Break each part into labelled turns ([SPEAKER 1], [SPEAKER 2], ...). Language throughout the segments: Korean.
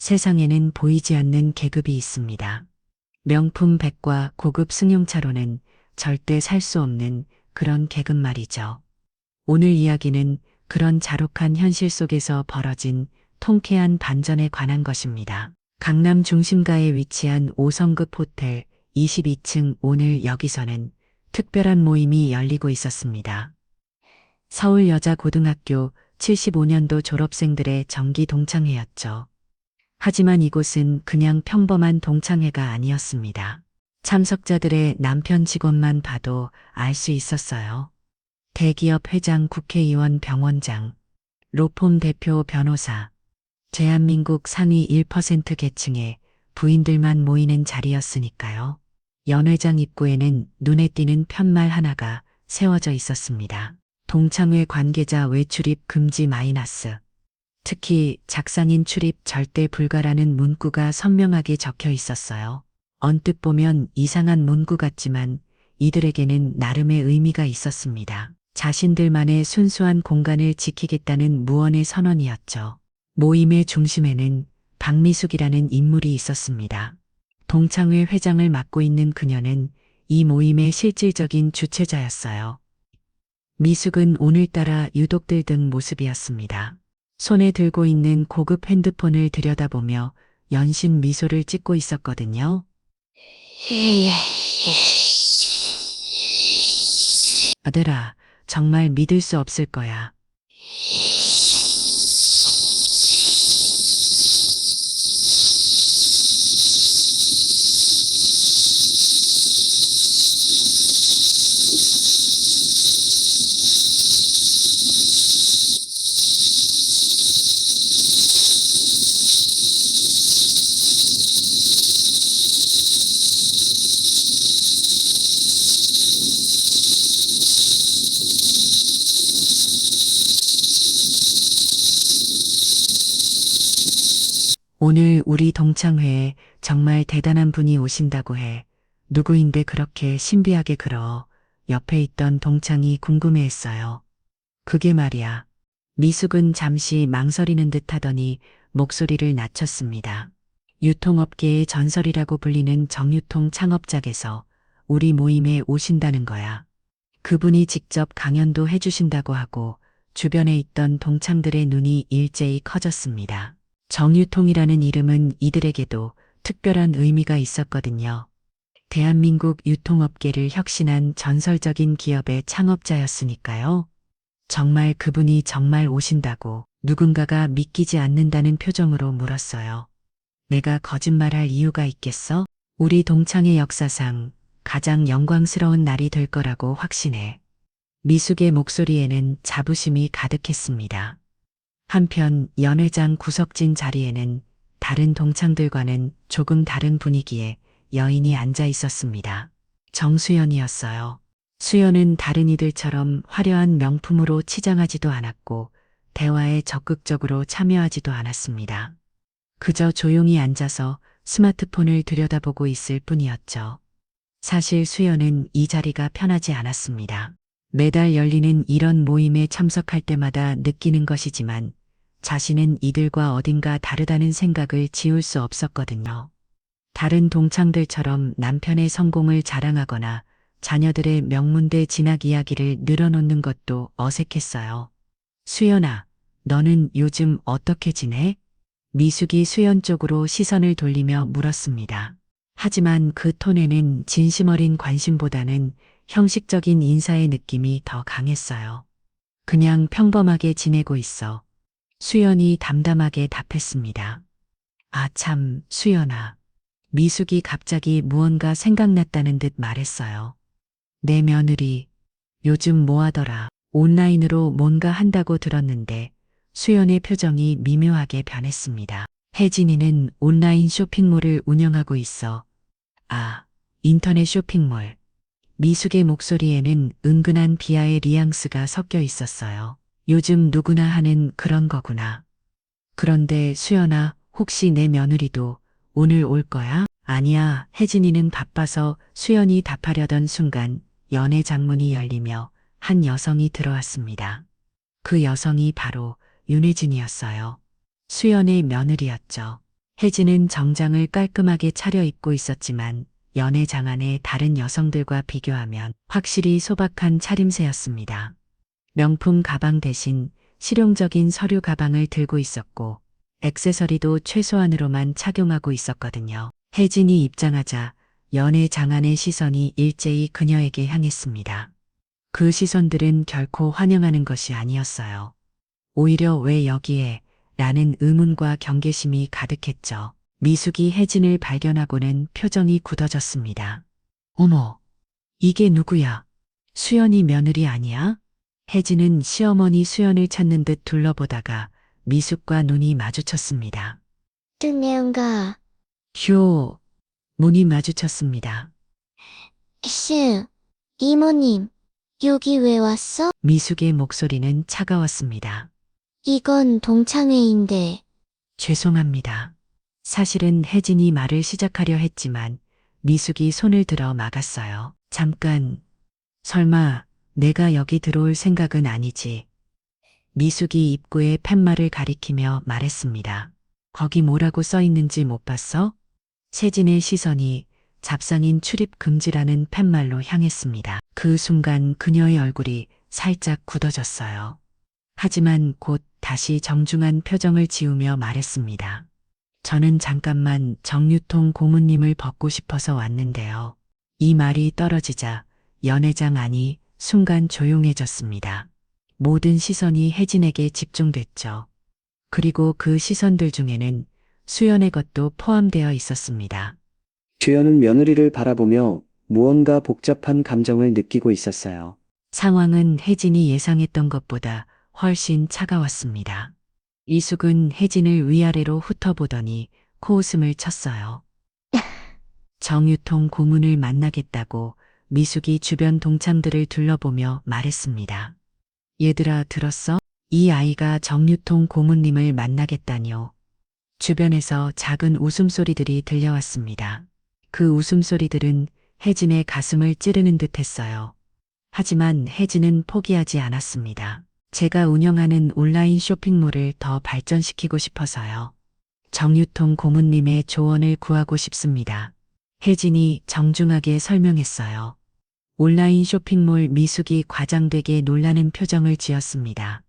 [SPEAKER 1] 세상에는 보이지 않는 계급이 있습니다. 명품 백과 고급 승용차로는 절대 살 수 없는 그런 계급 말이죠. 오늘 이야기는 그런 잔혹한 현실 속에서 벌어진 통쾌한 반전에 관한 것입니다. 강남 중심가에 위치한 5성급 호텔 22층, 오늘 여기서는 특별한 모임이 열리고 있었습니다. 서울여자고등학교 75년도 졸업생들의 정기 동창회였죠. 하지만 이곳은 그냥 평범한 동창회가 아니었습니다. 참석자들의 남편 직원만 봐도 알 수 있었어요. 대기업 회장, 국회의원, 병원장, 로펌 대표, 변호사, 대한민국 상위 1% 계층의 부인들만 모이는 자리였으니까요. 연회장 입구에는 눈에 띄는 편말 하나가 세워져 있었습니다. 동창회 관계자 외출입 금지 마이너스. 특히 작상인 출입 절대 불가라는 문구가 선명하게 적혀 있었어요. 언뜻 보면 이상한 문구 같지만 이들에게는 나름의 의미가 있었습니다. 자신들만의 순수한 공간을 지키겠다는 무언의 선언이었죠. 모임의 중심에는 박미숙이라는 인물이 있었습니다. 동창회 회장을 맡고 있는 그녀는 이 모임의 실질적인 주최자였어요. 미숙은 오늘따라 유독 들뜬 모습이었습니다. 손에 들고 있는 고급 핸드폰을 들여다보며 연신 미소를 짓고 있었거든요. 아들아, 정말 믿을 수 없을 거야. 오늘 우리 동창회에 정말 대단한 분이 오신다고 해. 누구인데 그렇게 신비하게 그러? 옆에 있던 동창이 궁금해했어요. 그게 말이야. 미숙은 잠시 망설이는 듯 하더니 목소리를 낮췄습니다. 유통업계의 전설이라고 불리는 정유통 창업자께서 우리 모임에 오신다는 거야. 그분이 직접 강연도 해주신다고 하고 주변에 있던 동창들의 눈이 일제히 커졌습니다. 정유통이라는 이름은 이들에게도 특별한 의미가 있었거든요. 대한민국 유통업계를 혁신한 전설적인 기업의 창업자였으니까요. 정말 그분이 정말 오신다고 누군가가 믿기지 않는다는 표정으로 물었어요. 내가 거짓말할 이유가 있겠어? 우리 동창의 역사상 가장 영광스러운 날이 될 거라고 확신해. 미숙의 목소리에는 자부심이 가득했습니다. 한편 연회장 구석진 자리에는 다른 동창들과는 조금 다른 분위기의 여인이 앉아 있었습니다. 정수연이었어요. 수연은 다른 이들처럼 화려한 명품으로 치장하지도 않았고 대화에 적극적으로 참여하지도 않았습니다. 그저 조용히 앉아서 스마트폰을 들여다보고 있을 뿐이었죠. 사실 수연은 이 자리가 편하지 않았습니다. 매달 열리는 이런 모임에 참석할 때마다 느끼는 것이지만 자신은 이들과 어딘가 다르다는 생각을 지울 수 없었거든요. 다른 동창들처럼 남편의 성공을 자랑하거나 자녀들의 명문대 진학 이야기를 늘어놓는 것도 어색했어요. 수연아, 너는 요즘 어떻게 지내? 미숙이 수연 쪽으로 시선을 돌리며 물었습니다. 하지만 그 톤에는 진심 어린 관심보다는 형식적인 인사의 느낌이 더 강했어요. 그냥 평범하게 지내고 있어. 수연이 담담하게 답했습니다. 아 참, 수연아. 미숙이 갑자기 무언가 생각났다는 듯 말했어요. 내 며느리, 요즘 뭐 하더라. 온라인으로 뭔가 한다고 들었는데 수연의 표정이 미묘하게 변했습니다. 혜진이는 온라인 쇼핑몰을 운영하고 있어. 아, 인터넷 쇼핑몰. 미숙의 목소리에는 은근한 비하의 뉘앙스가 섞여 있었어요. 요즘 누구나 하는 그런 거구나. 그런데 수연아, 혹시 내 며느리도 오늘 올 거야? 아니야, 혜진이는 바빠서. 수연이 답하려던 순간 연애 장문이 열리며 한 여성이 들어왔습니다. 그 여성이 바로 윤혜진이었어요. 수연의 며느리였죠. 혜진은 정장을 깔끔하게 차려입고 있었지만 연애 장안의 다른 여성들과 비교하면 확실히 소박한 차림새였습니다. 명품 가방 대신 실용적인 서류 가방을 들고 있었고 액세서리도 최소한으로만 착용하고 있었거든요. 혜진이 입장하자 연애 장안의 시선이 일제히 그녀에게 향했습니다. 그 시선들은 결코 환영하는 것이 아니었어요. 오히려 왜 여기에? 라는 의문과 경계심이 가득했죠. 미숙이 혜진을 발견하고는 표정이 굳어졌습니다. 어머, 이게 누구야? 수연이 며느리 아니야? 혜진은 시어머니 수연을 찾는 듯 둘러보다가 미숙과 눈이 마주쳤습니다.
[SPEAKER 2] 뜨네온가.
[SPEAKER 1] 휴, 문이 마주쳤습니다.
[SPEAKER 2] 슈, 이모님, 여기 왜 왔어?
[SPEAKER 1] 미숙의 목소리는 차가웠습니다.
[SPEAKER 2] 이건 동창회인데.
[SPEAKER 1] 죄송합니다. 사실은 혜진이 말을 시작하려 했지만 미숙이 손을 들어 막았어요. 잠깐, 설마 내가 여기 들어올 생각은 아니지. 미숙이 입구에 팻말을 가리키며 말했습니다. 거기 뭐라고 써 있는지 못 봤어? 세진의 시선이 잡상인 출입 금지라는 팻말로 향했습니다. 그 순간 그녀의 얼굴이 살짝 굳어졌어요. 하지만 곧 다시 정중한 표정을 지으며 말했습니다. 저는 잠깐만 정유통 고문님을 벗고 싶어서 왔는데요. 이 말이 떨어지자 연회장 안이 순간 조용해졌습니다. 모든 시선이 혜진에게 집중됐죠. 그리고 그 시선들 중에는 수연의 것도 포함되어 있었습니다.
[SPEAKER 3] 주연은 며느리를 바라보며 무언가 복잡한 감정을 느끼고 있었어요.
[SPEAKER 1] 상황은 혜진이 예상했던 것보다 훨씬 차가웠습니다. 이숙은 혜진을 위아래로 훑어보더니 코웃음을 쳤어요. 정유통 고문을 만나겠다고 미숙이 주변 동창들을 둘러보며 말했습니다. 얘들아 들었어? 이 아이가 정유통 고문님을 만나겠다뇨. 주변에서 작은 웃음소리들이 들려왔습니다. 그 웃음소리들은 혜진의 가슴을 찌르는 듯 했어요. 하지만 혜진은 포기하지 않았습니다. 제가 운영하는 온라인 쇼핑몰을 더 발전시키고 싶어서요. 정유통 고문님의 조언을 구하고 싶습니다. 혜진이 정중하게 설명했어요. 온라인 쇼핑몰 미숙이 과장되게 놀라는 표정을 지었습니다.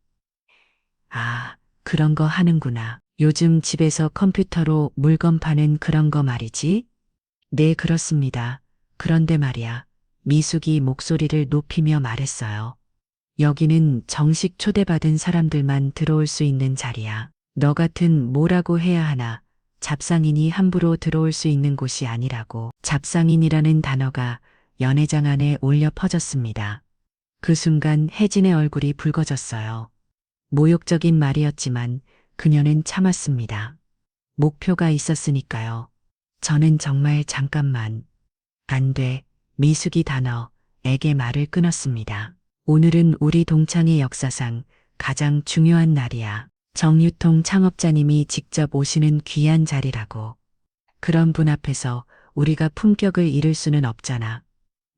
[SPEAKER 1] 아, 그런 거 하는구나. 요즘 집에서 컴퓨터로 물건 파는 그런 거 말이지? 네, 그렇습니다. 그런데 말이야. 미숙이 목소리를 높이며 말했어요. 여기는 정식 초대받은 사람들만 들어올 수 있는 자리야. 너 같은 뭐라고 해야 하나 잡상인이 함부로 들어올 수 있는 곳이 아니라고. 잡상인이라는 단어가 연회장 안에 올려 퍼졌습니다. 그 순간 혜진의 얼굴이 붉어졌어요. 모욕적인 말이었지만 그녀는 참았습니다. 목표가 있었으니까요. 저는 정말 잠깐만. 안 돼. 미숙이 단어에게 말을 끊었습니다. 오늘은 우리 동창의 역사상 가장 중요한 날이야. 정유통 창업자님이 직접 오시는 귀한 자리라고. 그런 분 앞에서 우리가 품격을 잃을 수는 없잖아.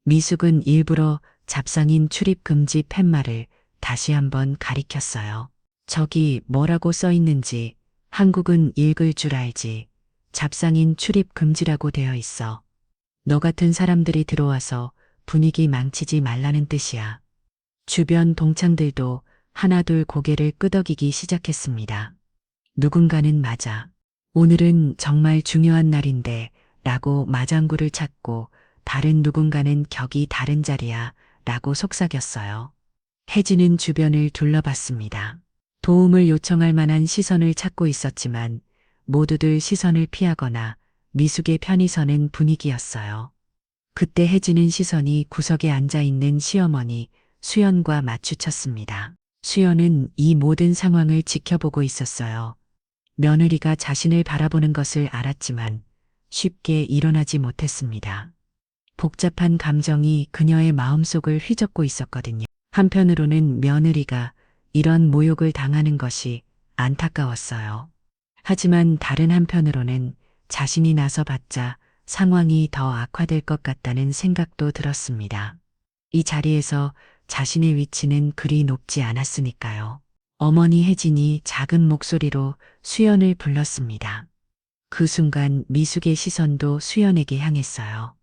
[SPEAKER 1] 미숙은 일부러 잡상인 출입 금지 팻말을 다시 한번 가리켰어요. 저기 뭐라고 써 있는지 한국은 읽을 줄 알지. 잡상인 출입 금지라고 되어 있어. 너 같은 사람들이 들어와서 분위기 망치지 말라는 뜻이야. 주변 동창들도 하나둘 고개를 끄덕이기 시작했습니다. 누군가는 맞아. 오늘은 정말 중요한 날인데 라고 마장구를 찾고 다른 누군가는 격이 다른 자리야 라고 속삭였어요. 혜진은 주변을 둘러봤습니다. 도움을 요청할 만한 시선을 찾고 있었지만 모두들 시선을 피하거나 미숙의 편히 서는 분위기였어요. 그때 혜진은 시선이 구석에 앉아 있는 시어머니 수연과 마주쳤습니다. 수연은 이 모든 상황을 지켜보고 있었어요. 며느리가 자신을 바라보는 것을 알았지만 쉽게 일어나지 못했습니다. 복잡한 감정이 그녀의 마음속을 휘젓고 있었거든요. 한편으로는 며느리가 이런 모욕을 당하는 것이 안타까웠어요. 하지만 다른 한편으로는 자신이 나서봤자 상황이 더 악화될 것 같다는 생각도 들었습니다. 이 자리에서 자신의 위치는 그리 높지 않았으니까요. 어머니 혜진이 작은 목소리로 수연을 불렀습니다. 그 순간 미숙의 시선도 수연에게 향했어요.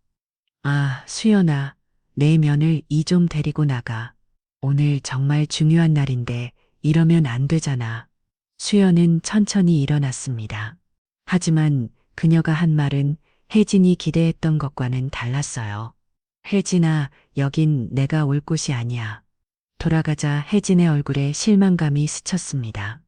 [SPEAKER 1] 아, 수연아, 내 면을 이 좀 데리고 나가. 오늘 정말 중요한 날인데 이러면 안 되잖아. 수연은 천천히 일어났습니다. 하지만 그녀가 한 말은 혜진이 기대했던 것과는 달랐어요. 혜진아, 여긴 내가 올 곳이 아니야. 돌아가자. 혜진의 얼굴에 실망감이 스쳤습니다.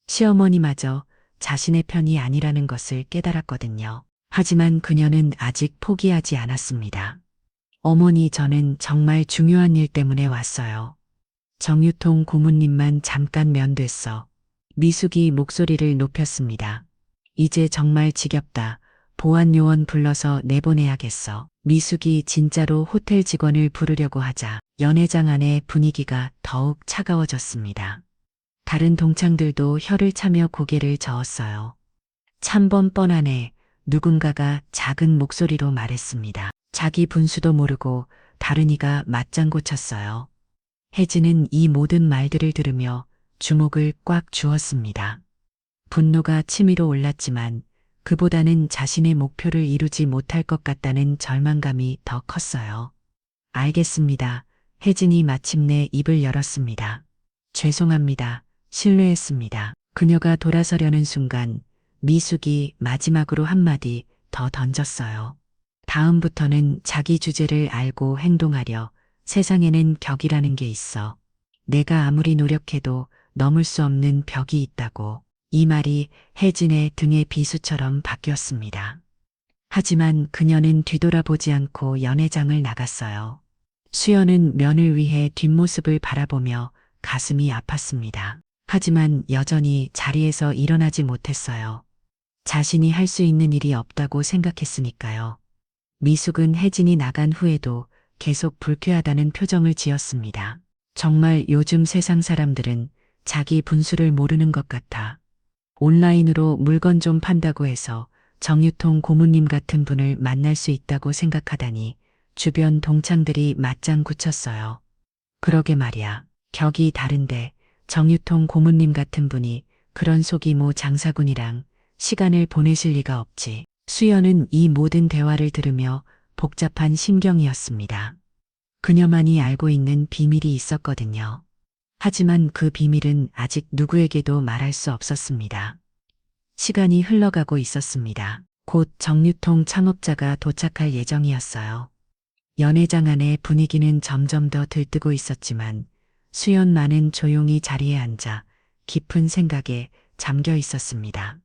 [SPEAKER 1] 시어머니마저 자신의 편이 아니라는 것을 깨달았거든요. 하지만 그녀는 아직 포기하지 않았습니다. 어머니, 저는 정말 중요한 일 때문에 왔어요. 정유통 고문님만 잠깐 면됐어. 미숙이 목소리를 높였습니다. 이제 정말 지겹다. 보안 요원 불러서 내보내야겠어. 미숙이 진짜로 호텔 직원을 부르려고 하자 연회장 안의 분위기가 더욱 차가워졌습니다. 다른 동창들도 혀를 차며 고개를 저었어요. 참 뻔뻔하네. 누군가가 작은 목소리로 말했습니다. 자기 분수도 모르고 다른이가 맞장구 쳤어요. 혜진은 이 모든 말들을 들으며 주목을 꽉 쥐었습니다. 분노가 치밀어 올랐지만 그보다는 자신의 목표를 이루지 못할 것 같다는 절망감이 더 컸어요. 알겠습니다. 혜진이 마침내 입을 열었습니다. 죄송합니다. 실례했습니다. 그녀가 돌아서려는 순간 미숙이 마지막으로 한마디 더 던졌어요. 다음부터는 자기 주제를 알고 행동하려. 세상에는 격이라는 게 있어. 내가 아무리 노력해도 넘을 수 없는 벽이 있다고. 이 말이 혜진의 등의 비수처럼 바뀌었습니다. 하지만 그녀는 뒤돌아보지 않고 연회장을 나갔어요. 수연은 면을 위해 뒷모습을 바라보며 가슴이 아팠습니다. 하지만 여전히 자리에서 일어나지 못했어요. 자신이 할 수 있는 일이 없다고 생각했으니까요. 미숙은 혜진이 나간 후에도 계속 불쾌하다는 표정을 지었습니다. 정말 요즘 세상 사람들은 자기 분수를 모르는 것 같아. 온라인으로 물건 좀 판다고 해서 정유통 고문님 같은 분을 만날 수 있다고 생각하다니 주변 동창들이 맞장구 쳤어요. 그러게 말이야. 격이 다른데 정유통 고문님 같은 분이 그런 속이모 장사군이랑 시간을 보내실 리가 없지. 수연은 이 모든 대화를 들으며 복잡한 심경이었습니다. 그녀만이 알고 있는 비밀이 있었거든요. 하지만 그 비밀은 아직 누구에게도 말할 수 없었습니다. 시간이 흘러가고 있었습니다. 곧 정유통 창업자가 도착할 예정이었어요. 연회장 안의 분위기는 점점 더 들뜨고 있었지만 수연만은 조용히 자리에 앉아 깊은 생각에 잠겨 있었습니다.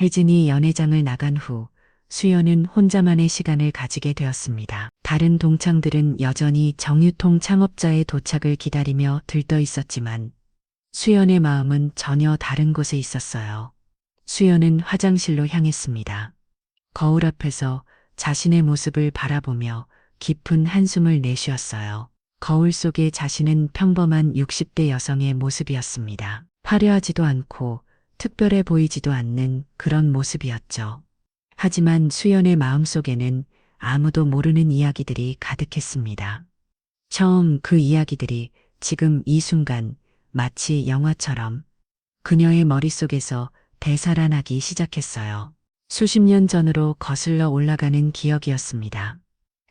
[SPEAKER 1] 혜진이 연회장을 나간 후 수연은 혼자만의 시간을 가지게 되었습니다. 다른 동창들은 여전히 정유통 창업자의 도착을 기다리며 들떠 있었지만 수연의 마음은 전혀 다른 곳에 있었어요. 수연은 화장실로 향했습니다. 거울 앞에서 자신의 모습을 바라보며 깊은 한숨을 내쉬었어요. 거울 속의 자신은 평범한 60대 여성의 모습이었습니다. 화려하지도 않고 특별해 보이지도 않는 그런 모습이었죠. 하지만 수연의 마음속에는 아무도 모르는 이야기들이 가득했습니다. 처음 그 이야기들이 지금 이 순간 마치 영화처럼 그녀의 머릿속에서 되살아나기 시작했어요. 수십 년 전으로 거슬러 올라가는 기억이었습니다.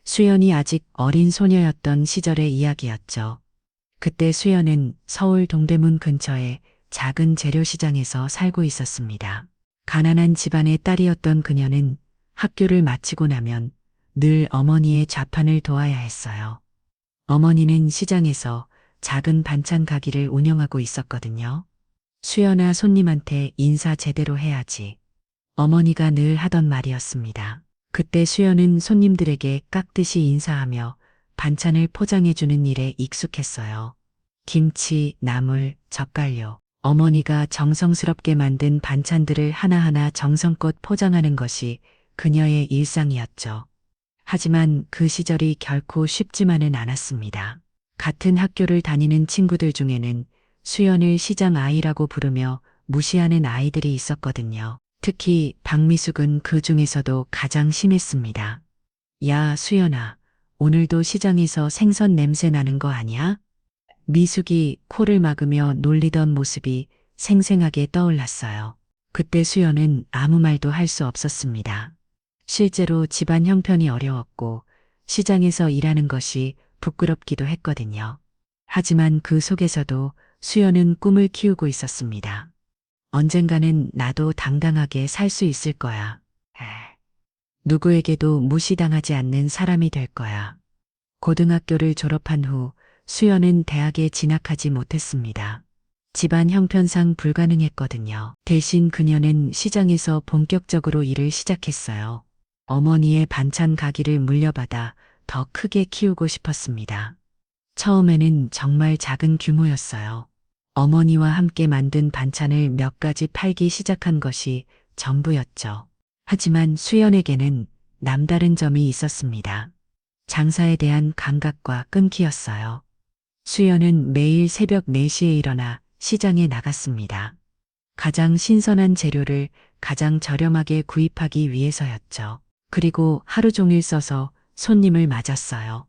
[SPEAKER 1] 수연이 아직 어린 소녀였던 시절의 이야기였죠. 그때 수연은 서울 동대문 근처의 작은 재료시장에서 살고 있었습니다. 가난한 집안의 딸이었던 그녀는 학교를 마치고 나면 늘 어머니의 좌판을 도와야 했어요. 어머니는 시장에서 작은 반찬 가게를 운영하고 있었거든요. 수연아, 손님한테 인사 제대로 해야지. 어머니가 늘 하던 말이었습니다. 그때 수연은 손님들에게 깍듯이 인사하며 반찬을 포장해주는 일에 익숙했어요. 김치, 나물, 젓갈류. 어머니가 정성스럽게 만든 반찬들을 하나하나 정성껏 포장하는 것이 그녀의 일상이었죠. 하지만 그 시절이 결코 쉽지만은 않았습니다. 같은 학교를 다니는 친구들 중에는 수연을 시장 아이라고 부르며 무시하는 아이들이 있었거든요. 특히 박미숙은 그 중에서도 가장 심했습니다. 야, 수연아, 오늘도 시장에서 생선 냄새 나는 거 아니야? 미숙이 코를 막으며 놀리던 모습이 생생하게 떠올랐어요. 그때 수연은 아무 말도 할 수 없었습니다. 실제로 집안 형편이 어려웠고 시장에서 일하는 것이 부끄럽기도 했거든요. 하지만 그 속에서도 수연은 꿈을 키우고 있었습니다. 언젠가는 나도 당당하게 살 수 있을 거야. 누구에게도 무시당하지 않는 사람이 될 거야. 고등학교를 졸업한 후 수연은 대학에 진학하지 못했습니다. 집안 형편상 불가능했거든요. 대신 그녀는 시장에서 본격적으로 일을 시작했어요. 어머니의 반찬 가게를 물려받아 더 크게 키우고 싶었습니다. 처음에는 정말 작은 규모였어요. 어머니와 함께 만든 반찬을 몇 가지 팔기 시작한 것이 전부였죠. 하지만 수연에게는 남다른 점이 있었습니다. 장사에 대한 감각과 끈기였어요. 수연은 매일 새벽 4시에 일어나 시장에 나갔습니다. 가장 신선한 재료를 가장 저렴하게 구입하기 위해서였죠. 그리고 하루 종일 써서 손님을 맞았어요.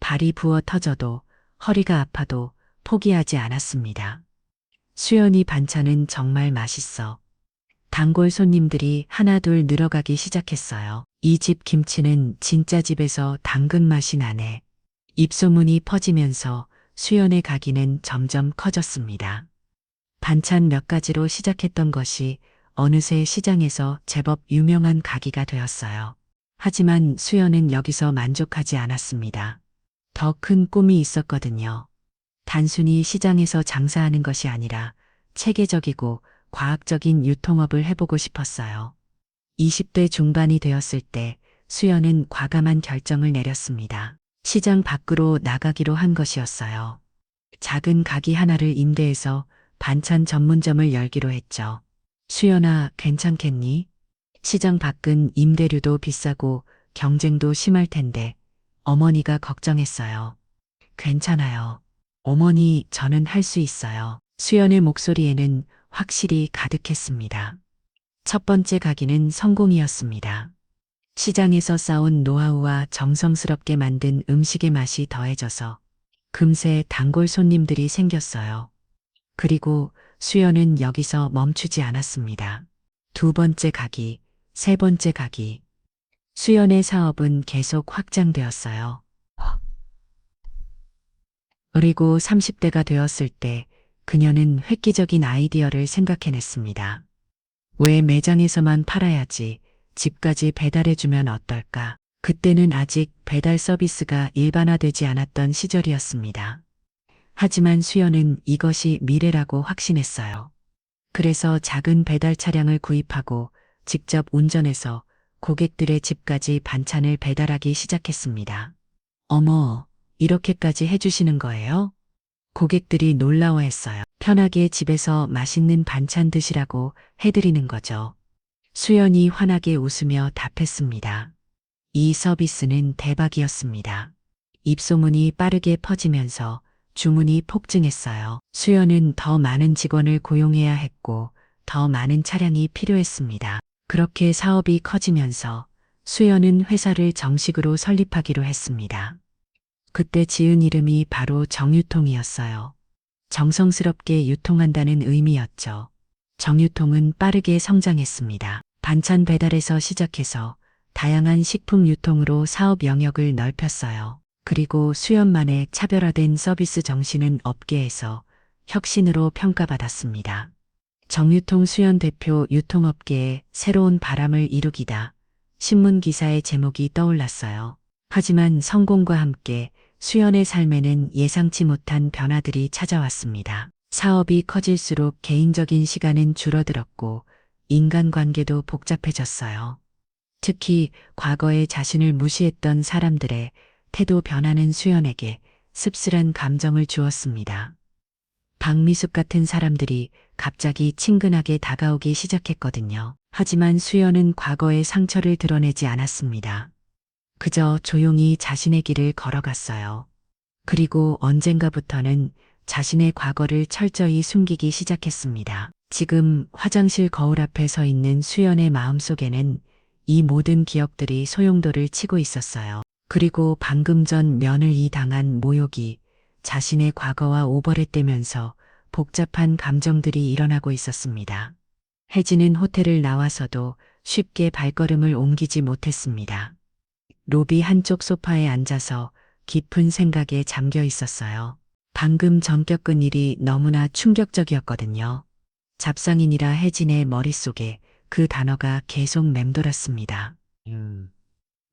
[SPEAKER 1] 발이 부어 터져도 허리가 아파도 포기하지 않았습니다. 수연이 반찬은 정말 맛있어. 단골 손님들이 하나둘 늘어가기 시작했어요. 이 집 김치는 진짜 집에서 당근 맛이 나네. 입소문이 퍼지면서 수연의 가게는 점점 커졌습니다. 반찬 몇 가지로 시작했던 것이 어느새 시장에서 제법 유명한 가게가 되었어요. 하지만 수연은 여기서 만족하지 않았습니다. 더 큰 꿈이 있었거든요. 단순히 시장에서 장사하는 것이 아니라 체계적이고 과학적인 유통업을 해보고 싶었어요. 20대 중반이 되었을 때 수연은 과감한 결정을 내렸습니다. 시장 밖으로 나가기로 한 것이었어요. 작은 가게 하나를 임대해서 반찬 전문점을 열기로 했죠. 수연아, 괜찮겠니? 시장 밖은 임대료도 비싸고 경쟁도 심할 텐데 어머니가 걱정했어요. 괜찮아요. 어머니, 저는 할 수 있어요. 수연의 목소리에는 확실히 가득했습니다. 첫 번째 가게는 성공이었습니다. 시장에서 쌓은 노하우와 정성스럽게 만든 음식의 맛이 더해져서 금세 단골 손님들이 생겼어요. 그리고 수연은 여기서 멈추지 않았습니다. 두 번째 가기, 세 번째 가기. 수연의 사업은 계속 확장되었어요. 그리고 30대가 되었을 때 그녀는 획기적인 아이디어를 생각해냈습니다. 왜 매장에서만 팔아야지 집까지 배달해주면 어떨까? 그때는 아직 배달 서비스가 일반화되지 않았던 시절이었습니다. 하지만 수연은 이것이 미래라고 확신했어요. 그래서 작은 배달 차량을 구입하고 직접 운전해서 고객들의 집까지 반찬을 배달하기 시작했습니다. 어머, 이렇게까지 해주시는 거예요? 고객들이 놀라워했어요. 편하게 집에서 맛있는 반찬 드시라고 해드리는 거죠. 수연이 환하게 웃으며 답했습니다. 이 서비스는 대박이었습니다. 입소문이 빠르게 퍼지면서 주문이 폭증했어요. 수연은 더 많은 직원을 고용해야 했고 더 많은 차량이 필요했습니다. 그렇게 사업이 커지면서 수연은 회사를 정식으로 설립하기로 했습니다. 그때 지은 이름이 바로 정유통이었어요. 정성스럽게 유통한다는 의미였죠. 정유통은 빠르게 성장했습니다. 반찬 배달에서 시작해서 다양한 식품 유통으로 사업 영역을 넓혔어요. 그리고 수연만의 차별화된 서비스 정신은 업계에서 혁신으로 평가받았습니다. 정유통 수연 대표 유통업계에 새로운 바람을 일으키다. 신문 기사의 제목이 떠올랐어요. 하지만 성공과 함께 수연의 삶에는 예상치 못한 변화들이 찾아왔습니다. 사업이 커질수록 개인적인 시간은 줄어들었고 인간관계도 복잡해졌어요. 특히 과거에 자신을 무시했던 사람들의 태도 변화는 수연에게 씁쓸한 감정을 주었습니다. 박미숙 같은 사람들이 갑자기 친근하게 다가오기 시작했거든요. 하지만 수연은 과거의 상처를 드러내지 않았습니다. 그저 조용히 자신의 길을 걸어갔어요. 그리고 언젠가부터는 자신의 과거를 철저히 숨기기 시작했습니다. 지금 화장실 거울 앞에 서 있는 수연의 마음속에는 이 모든 기억들이 소용돌이를 치고 있었어요. 그리고 방금 전 며느리 당한 모욕이 자신의 과거와 오버랩되면서 복잡한 감정들이 일어나고 있었습니다. 혜진은 호텔을 나와서도 쉽게 발걸음을 옮기지 못했습니다. 로비 한쪽 소파에 앉아서 깊은 생각에 잠겨 있었어요. 방금 전 겪은 일이 너무나 충격적이었거든요. 잡상인이라 혜진의 머릿속에 그 단어가 계속 맴돌았습니다.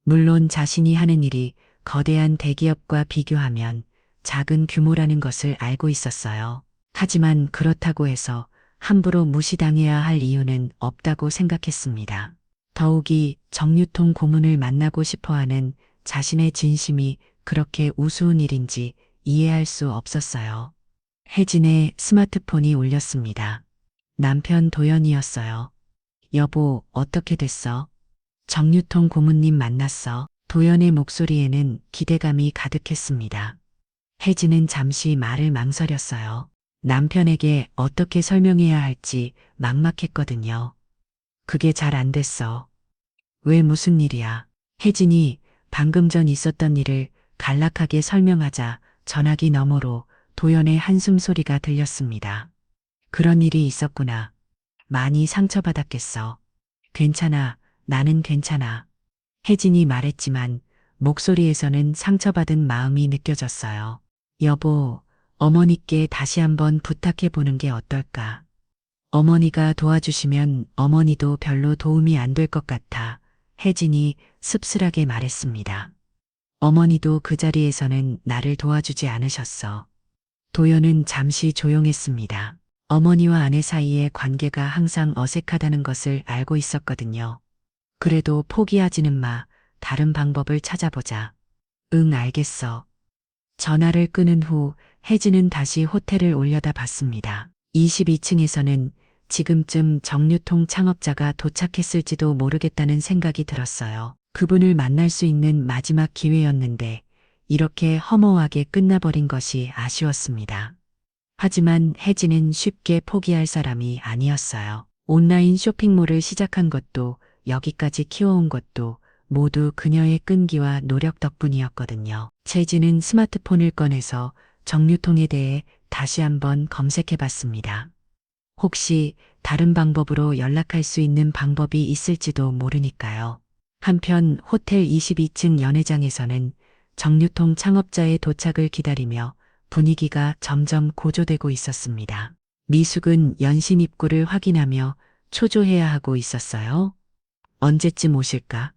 [SPEAKER 1] 물론 자신이 하는 일이 거대한 대기업과 비교하면 작은 규모라는 것을 알고 있었어요. 하지만 그렇다고 해서 함부로 무시당해야 할 이유는 없다고 생각했습니다. 더욱이 정유통 고문을 만나고 싶어하는 자신의 진심이 그렇게 우스운 일인지 이해할 수 없었어요. 혜진의 스마트폰이 울렸습니다. 남편 도연이었어요. 여보, 어떻게 됐어? 정유통 고문님 만났어. 도연의 목소리에는 기대감이 가득했습니다. 혜진은 잠시 말을 망설였어요. 남편에게 어떻게 설명해야 할지 막막했거든요. 그게 잘 안 됐어. 왜 무슨 일이야? 혜진이 방금 전 있었던 일을 간략하게 설명하자 전화기 너머로 도연의 한숨 소리가 들렸습니다. 그런 일이 있었구나. 많이 상처받았겠어. 괜찮아. 나는 괜찮아. 혜진이 말했지만 목소리에서는 상처받은 마음이 느껴졌어요. 여보, 어머니께 다시 한번 부탁해 보는 게 어떨까? 어머니가 도와주시면 어머니도 별로 도움이 안 될 것 같아. 혜진이 씁쓸하게 말했습니다. 어머니도 그 자리에서는 나를 도와주지 않으셨어. 도연은 잠시 조용했습니다. 어머니와 아내 사이의 관계가 항상 어색하다는 것을 알고 있었거든요. 그래도 포기하지는 마. 다른 방법을 찾아보자. 응, 알겠어. 전화를 끊은 후 혜진은 다시 호텔을 올려다봤습니다. 22층에서는 지금쯤 정유통 창업자가 도착했을지도 모르겠다는 생각이 들었어요. 그분을 만날 수 있는 마지막 기회였는데 이렇게 허무하게 끝나버린 것이 아쉬웠습니다. 하지만 혜진은 쉽게 포기할 사람이 아니었어요. 온라인 쇼핑몰을 시작한 것도 여기까지 키워온 것도 모두 그녀의 끈기와 노력 덕분이었거든요. 혜진은 스마트폰을 꺼내서 정유통에 대해 다시 한번 검색해 봤습니다. 혹시 다른 방법으로 연락할 수 있는 방법이 있을지도 모르니까요. 한편 호텔 22층 연회장에서는 정유통 창업자의 도착을 기다리며 분위기가 점점 고조되고 있었습니다. 미숙은 연신 입구를 확인하며 초조해야 하고 있었어요. 언제쯤 오실까?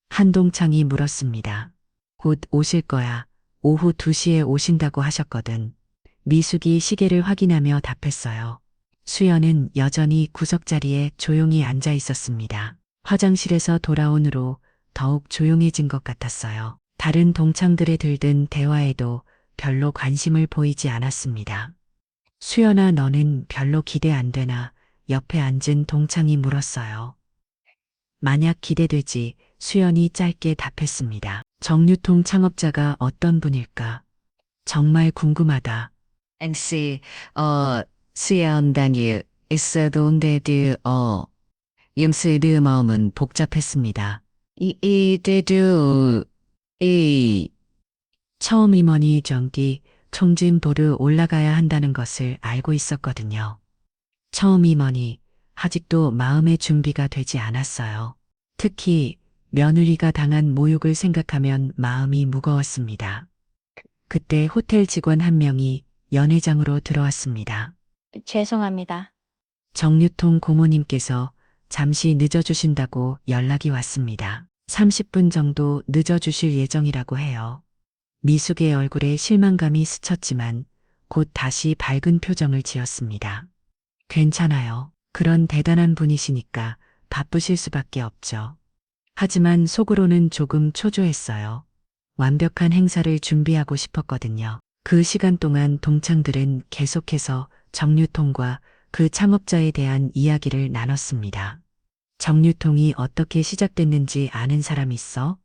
[SPEAKER 1] 한동창이 물었습니다. 곧 오실 거야. 오후 2시에 오신다고 하셨거든. 미숙이 시계를 확인하며 답했어요. 수연은 여전히 구석자리에 조용히 앉아 있었습니다. 화장실에서 돌아온 후로 더욱 조용해진 것 같았어요. 다른 동창들의 들든 대화에도 별로 관심을 보이지 않았습니다. 수연아, 너는 별로 기대 안 되나? 옆에 앉은 동창이 물었어요. 만약 기대되지, 수연이 짧게 답했습니다. 정유통 창업자가 어떤 분일까? 정말 궁금하다. 씨, 수연 단위 있어도인데도 임스드 마음은 복잡했습니다. 처음 임원이 정기 총진보를 올라가야 한다는 것을 알고 있었거든요. 처음 임원이 아직도 마음의 준비가 되지 않았어요. 특히 며느리가 당한 모욕을 생각하면 마음이 무거웠습니다. 그때 호텔 직원 한 명이 연회장으로 들어왔습니다.
[SPEAKER 4] 죄송합니다.
[SPEAKER 1] 정유통 고모님께서 잠시 늦어주신다고 연락이 왔습니다. 30분 정도 늦어주실 예정이라고 해요. 미숙의 얼굴에 실망감이 스쳤지만 곧 다시 밝은 표정을 지었습니다. 괜찮아요. 그런 대단한 분이시니까 바쁘실 수밖에 없죠. 하지만 속으로는 조금 초조했어요. 완벽한 행사를 준비하고 싶었거든요. 그 시간 동안 동창들은 계속해서 정유통과 그 창업자에 대한 이야기를 나눴습니다. 정유통이 어떻게 시작됐는지 아는 사람 있어?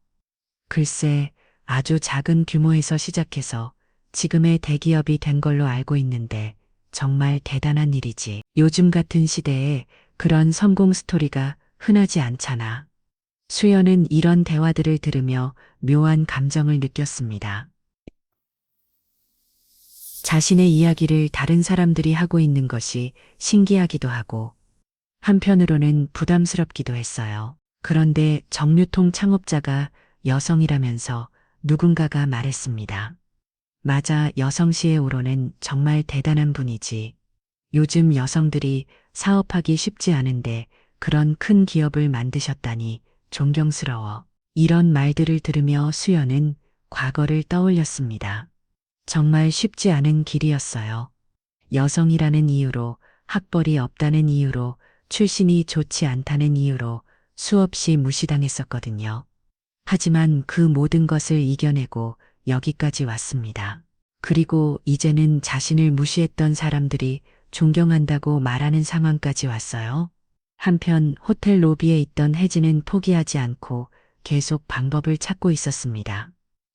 [SPEAKER 1] 글쎄, 아주 작은 규모에서 시작해서 지금의 대기업이 된 걸로 알고 있는데 정말 대단한 일이지. 요즘 같은 시대에 그런 성공 스토리가 흔하지 않잖아. 수연은 이런 대화들을 들으며 묘한 감정을 느꼈습니다. 자신의 이야기를 다른 사람들이 하고 있는 것이 신기하기도 하고 한편으로는 부담스럽기도 했어요. 그런데 정유통 창업자가 여성이라면서 누군가가 말했습니다. 맞아, 여성 CEO로는 정말 대단한 분이지. 요즘 여성들이 사업하기 쉽지 않은데 그런 큰 기업을 만드셨다니 존경스러워. 이런 말들을 들으며 수연은 과거를 떠올렸습니다. 정말 쉽지 않은 길이었어요. 여성이라는 이유로, 학벌이 없다는 이유로, 출신이 좋지 않다는 이유로 수없이 무시당했었거든요. 하지만 그 모든 것을 이겨내고 여기까지 왔습니다. 그리고 이제는 자신을 무시했던 사람들이 존경한다고 말하는 상황까지 왔어요. 한편 호텔 로비에 있던 혜진은 포기하지 않고 계속 방법을 찾고 있었습니다.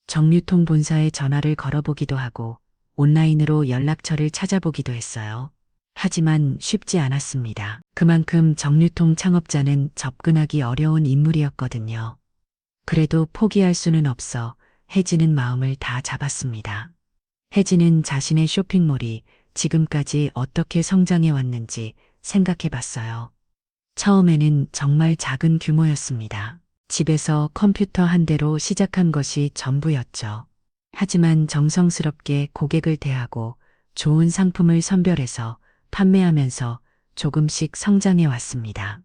[SPEAKER 1] 정유통 본사에 전화를 걸어보기도 하고 온라인으로 연락처를 찾아보기도 했어요. 하지만 쉽지 않았습니다. 그만큼 정유통 창업자는 접근하기 어려운 인물이었거든요. 그래도 포기할 수는 없어 혜진은 마음을 다 잡았습니다. 혜진은 자신의 쇼핑몰이 지금까지 어떻게 성장해 왔는지 생각해 봤어요. 처음에는 정말 작은 규모였습니다. 집에서 컴퓨터 한 대로 시작한 것이 전부였죠. 하지만 정성스럽게 고객을 대하고 좋은 상품을 선별해서 판매하면서 조금씩 성장해 왔습니다.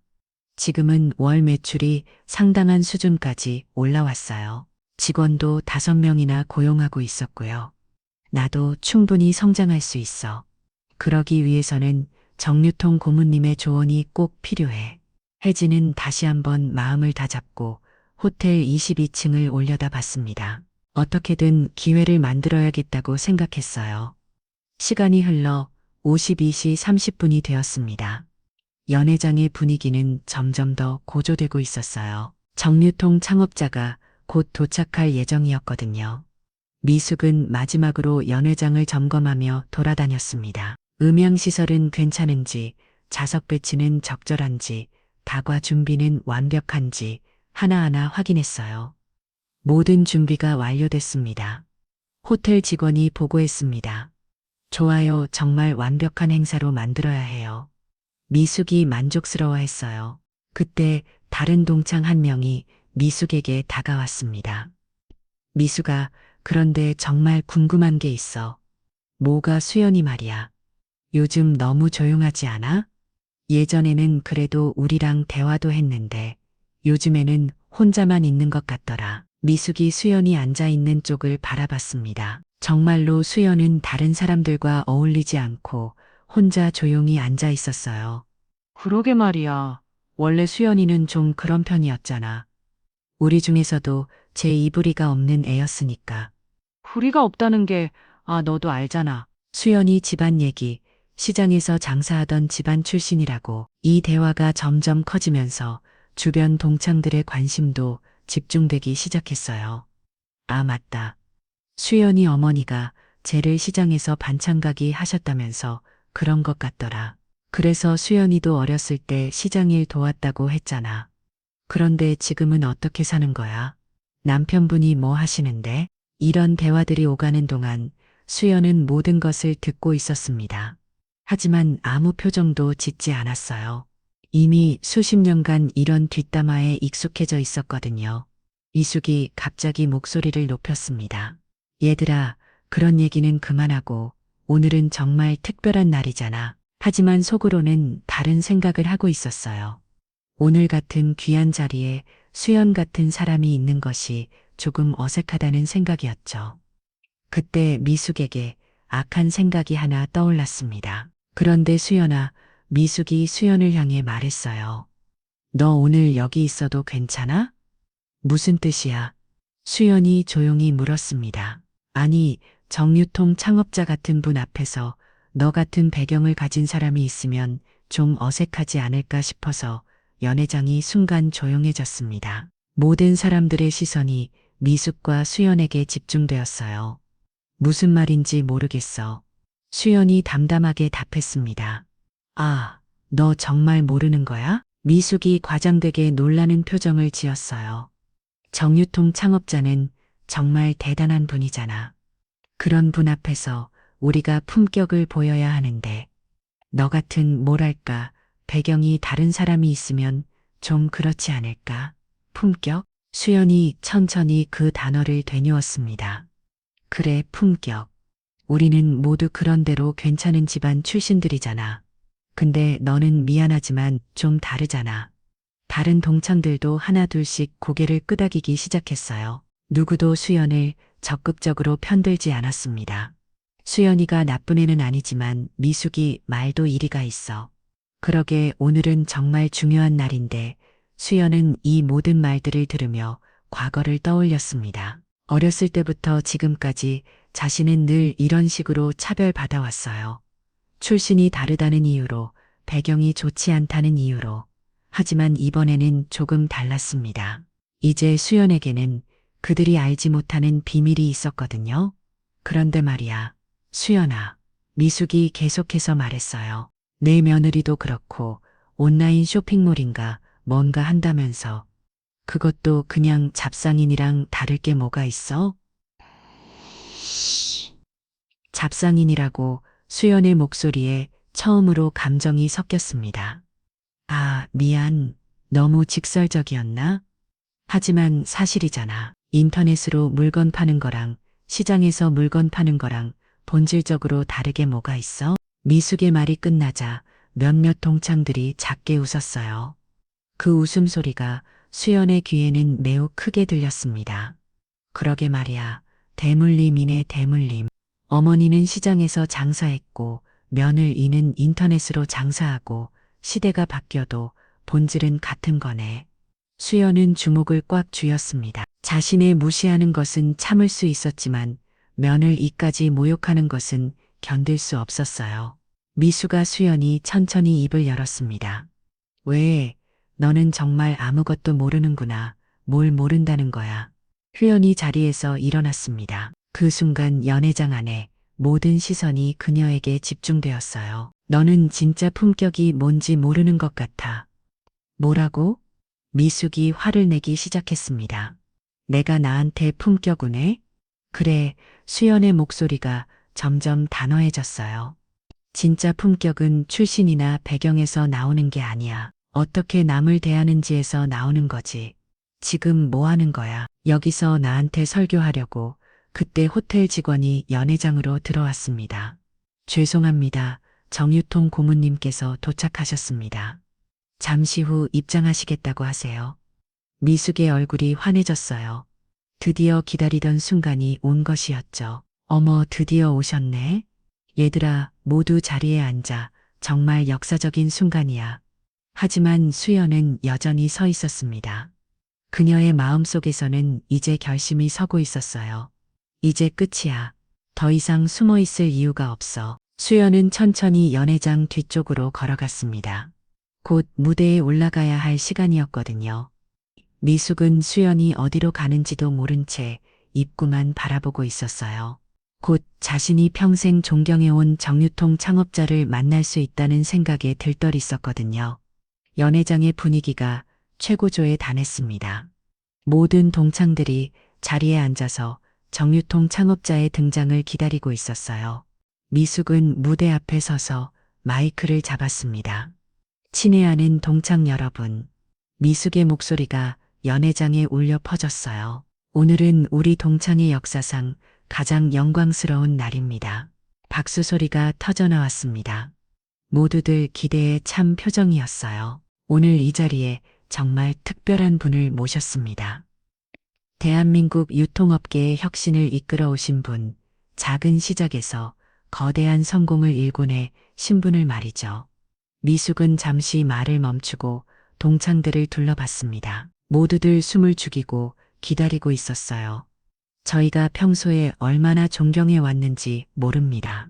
[SPEAKER 1] 지금은 월 매출이 상당한 수준까지 올라왔어요. 직원도 5명이나 고용하고 있었고요. 나도 충분히 성장할 수 있어. 그러기 위해서는 정유통 고문님의 조언이 꼭 필요해. 혜진은 다시 한번 마음을 다잡고 호텔 22층을 올려다 봤습니다. 어떻게든 기회를 만들어야겠다고 생각했어요. 시간이 흘러 52시 30분이 되었습니다. 연회장의 분위기는 점점 더 고조되고 있었어요. 정유통 창업자가 곧 도착할 예정이었거든요. 미숙은 마지막으로 연회장을 점검하며 돌아다녔습니다. 음향시설은 괜찮은지, 좌석 배치는 적절한지, 다과 준비는 완벽한지 하나하나 확인했어요. 모든 준비가 완료됐습니다. 호텔 직원이 보고했습니다. 좋아요, 정말 완벽한 행사로 만들어야 해요. 미숙이 만족스러워했어요. 그때 다른 동창 한 명이 미숙에게 다가왔습니다. 미숙아, 그런데 정말 궁금한 게 있어. 뭐가 수연이 말이야. 요즘 너무 조용하지 않아? 예전에는 그래도 우리랑 대화도 했는데 요즘에는 혼자만 있는 것 같더라. 미숙이 수연이 앉아 있는 쪽을 바라봤습니다. 정말로 수연은 다른 사람들과 어울리지 않고 혼자 조용히 앉아 있었어요. 그러게 말이야. 원래 수연이는 좀 그런 편이었잖아. 우리 중에서도 제 이불이가 없는 애였으니까. 불이가 없다는 게, 너도 알잖아. 수연이 집안 얘기, 시장에서 장사하던 집안 출신이라고. 이 대화가 점점 커지면서 주변 동창들의 관심도 집중되기 시작했어요. 아, 맞다. 수연이 어머니가 쟤를 시장에서 반찬 가기 하셨다면서 그런 것 같더라. 그래서 수연이도 어렸을 때 시장 일 도왔다고 했잖아. 그런데 지금은 어떻게 사는 거야? 남편분이 뭐 하시는데? 이런 대화들이 오가는 동안 수연은 모든 것을 듣고 있었습니다. 하지만 아무 표정도 짓지 않았어요. 이미 수십 년간 이런 뒷담화에 익숙해져 있었거든요. 이숙이 갑자기 목소리를 높였습니다. 얘들아, 그런 얘기는 그만하고 오늘은 정말 특별한 날이잖아. 하지만 속으로는 다른 생각을 하고 있었어요. 오늘 같은 귀한 자리에 수연 같은 사람이 있는 것이 조금 어색하다는 생각이었죠. 그때 미숙에게 악한 생각이 하나 떠올랐습니다. 그런데 수연아, 미숙이 수연을 향해 말했어요. 너 오늘 여기 있어도 괜찮아? 무슨 뜻이야? 수연이 조용히 물었습니다. 아니, 정유통 창업자 같은 분 앞에서 너 같은 배경을 가진 사람이 있으면 좀 어색하지 않을까 싶어서 연회장이 순간 조용해졌습니다. 모든 사람들의 시선이 미숙과 수연에게 집중되었어요. 무슨 말인지 모르겠어. 수연이 담담하게 답했습니다. 아, 너 정말 모르는 거야? 미숙이 과장되게 놀라는 표정을 지었어요. 정유통 창업자는 정말 대단한 분이잖아. 그런 분 앞에서 우리가 품격을 보여야 하는데, 너 같은 뭐랄까 배경이 다른 사람이 있으면 좀 그렇지 않을까? 품격? 수연이 천천히 그 단어를 되뇌었습니다. 그래, 품격. 우리는 모두 그런 대로 괜찮은 집안 출신들이잖아. 근데 너는 미안하지만 좀 다르잖아. 다른 동창들도 하나둘씩 고개를 끄덕이기 시작했어요. 누구도 수연을 적극적으로 편들지 않았습니다. 수연이가 나쁜 애는 아니지만 미숙이 말도 이리가 있어. 그러게 오늘은 정말 중요한 날인데 수연은 이 모든 말들을 들으며 과거를 떠올렸습니다. 어렸을 때부터 지금까지 자신은 늘 이런 식으로 차별받아왔어요. 출신이 다르다는 이유로, 배경이 좋지 않다는 이유로. 하지만 이번에는 조금 달랐습니다. 이제 수연에게는 그들이 알지 못하는 비밀이 있었거든요. 그런데 말이야, 수연아, 미숙이 계속해서 말했어요. 내 며느리도 그렇고 온라인 쇼핑몰인가 뭔가 한다면서. 그것도 그냥 잡상인이랑 다를 게 뭐가 있어? 잡상인이라고 수연의 목소리에 처음으로 감정이 섞였습니다. 아, 미안. 너무 직설적이었나? 하지만 사실이잖아. 인터넷으로 물건 파는 거랑 시장에서 물건 파는 거랑 본질적으로 다르게 뭐가 있어? 미숙의 말이 끝나자 몇몇 동창들이 작게 웃었어요. 그 웃음소리가 수연의 귀에는 매우 크게 들렸습니다. 그러게 말이야. 대물림이네, 대물림. 어머니는 시장에서 장사했고 며느리는 인터넷으로 장사하고 시대가 바뀌어도 본질은 같은 거네. 수연은 주목을 꽉 쥐었습니다. 자신의 무시하는 것은 참을 수 있었지만 며느리까지 모욕하는 것은 견딜 수 없었어요. 미수가 수연이 천천히 입을 열었습니다. 왜? 너는 정말 아무것도 모르는구나. 뭘 모른다는 거야. 수연이 자리에서 일어났습니다. 그 순간 연회장 안에 모든 시선이 그녀에게 집중되었어요. 너는 진짜 품격이 뭔지 모르는 것 같아. 뭐라고? 미숙이 화를 내기 시작했습니다. 내가 나한테 품격 운해? 그래, 수연의 목소리가 점점 단호해졌어요. 진짜 품격은 출신이나 배경에서 나오는 게 아니야. 어떻게 남을 대하는지에서 나오는 거지. 지금 뭐 하는 거야? 여기서 나한테 설교하려고. 그때 호텔 직원이 연회장으로 들어왔습니다. 죄송합니다. 정유통 고문님께서 도착하셨습니다. 잠시 후 입장하시겠다고 하세요. 미숙의 얼굴이 환해졌어요. 드디어 기다리던 순간이 온 것이었죠. 어머, 드디어 오셨네. 얘들아, 모두 자리에 앉아. 정말 역사적인 순간이야. 하지만 수연은 여전히 서 있었습니다. 그녀의 마음속에서는 이제 결심이 서고 있었어요. 이제 끝이야. 더 이상 숨어 있을 이유가 없어. 수연은 천천히 연회장 뒤쪽으로 걸어갔습니다. 곧 무대에 올라가야 할 시간이었거든요. 미숙은 수연이 어디로 가는지도 모른 채 입구만 바라보고 있었어요. 곧 자신이 평생 존경해온 정유통 창업자를 만날 수 있다는 생각에 들떠있었거든요. 연회장의 분위기가 최고조에 달했습니다. 모든 동창들이 자리에 앉아서 정유통 창업자의 등장을 기다리고 있었어요. 미숙은 무대 앞에 서서 마이크를 잡았습니다. 친애하는 동창 여러분, 미숙의 목소리가 연회장에 울려 퍼졌어요. 오늘은 우리 동창의 역사상 가장 영광스러운 날입니다. 박수 소리가 터져나왔습니다. 모두들 기대에 참 표정이었어요. 오늘 이 자리에 정말 특별한 분을 모셨습니다. 대한민국 유통업계의 혁신을 이끌어 오신 분, 작은 시작에서 거대한 성공을 일궈내 신분을 말이죠. 미숙은 잠시 말을 멈추고 동창들을 둘러봤습니다. 모두들 숨을 죽이고 기다리고 있었어요. 저희가 평소에 얼마나 존경해 왔는지 모릅니다.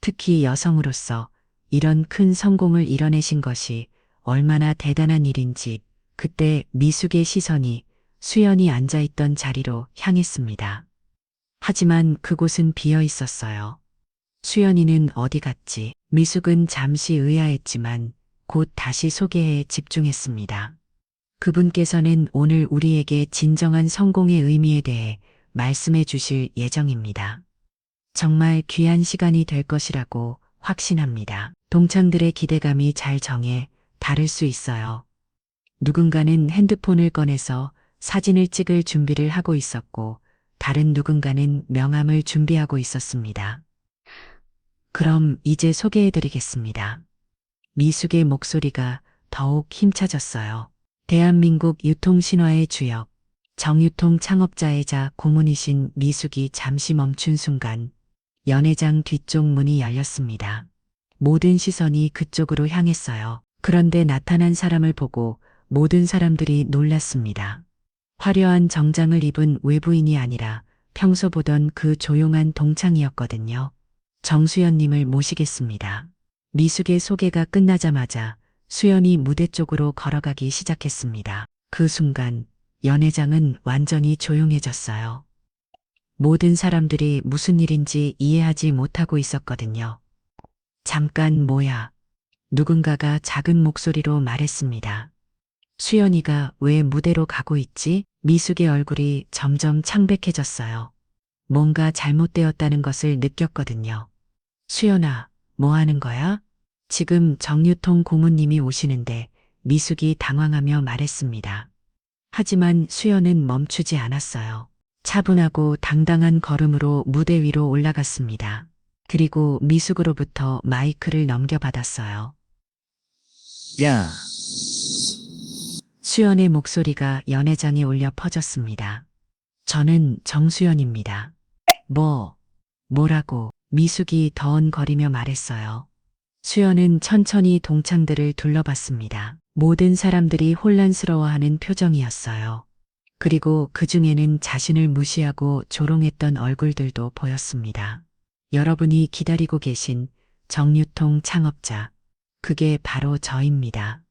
[SPEAKER 1] 특히 여성으로서 이런 큰 성공을 이뤄내신 것이 얼마나 대단한 일인지. 그때 미숙의 시선이 수연이 앉아있던 자리로 향했습니다. 하지만 그곳은 비어 있었어요. 수연이는 어디 갔지? 미숙은 잠시 의아했지만 곧 다시 소개에 집중했습니다. 그분께서는 오늘 우리에게 진정한 성공의 의미에 대해 말씀해 주실 예정입니다. 정말 귀한 시간이 될 것이라고 확신합니다. 동창들의 기대감이 잘 정해 다를 수 있어요. 누군가는 핸드폰을 꺼내서 사진을 찍을 준비를 하고 있었고, 다른 누군가는 명함을 준비하고 있었습니다. 그럼 이제 소개해드리겠습니다. 미숙의 목소리가 더욱 힘차졌어요. 대한민국 유통신화의 주역, 정유통 창업자이자 고문이신 미숙이 잠시 멈춘 순간 연회장 뒤쪽 문이 열렸습니다. 모든 시선이 그쪽으로 향했어요. 그런데 나타난 사람을 보고 모든 사람들이 놀랐습니다. 화려한 정장을 입은 외부인이 아니라 평소 보던 그 조용한 동창이었거든요. 정수연님을 모시겠습니다. 미숙의 소개가 끝나자마자 수연이 무대 쪽으로 걸어가기 시작했습니다. 그 순간 연회장은 완전히 조용해졌어요. 모든 사람들이 무슨 일인지 이해하지 못하고 있었거든요. 잠깐 뭐야? 누군가가 작은 목소리로 말했습니다. 수연이가 왜 무대로 가고 있지? 미숙의 얼굴이 점점 창백해졌어요. 뭔가 잘못되었다는 것을 느꼈거든요. 수연아, 뭐 하는 거야? 지금 정유통 고문님이 오시는데 미숙이 당황하며 말했습니다. 하지만 수연은 멈추지 않았어요. 차분하고 당당한 걸음으로 무대 위로 올라갔습니다. 그리고 미숙으로부터 마이크를 넘겨받았어요.
[SPEAKER 4] 야,
[SPEAKER 1] 수연의 목소리가 연회장에 울려 퍼졌습니다. 저는 정수연입니다. 뭐라고 미숙이 더언거리며 말했어요. 수연은 천천히 동창들을 둘러봤습니다. 모든 사람들이 혼란스러워하는 표정이었어요. 그리고 그 중에는 자신을 무시하고 조롱했던 얼굴들도 보였습니다. 여러분이 기다리고 계신 정유통 창업자, 그게 바로 저입니다.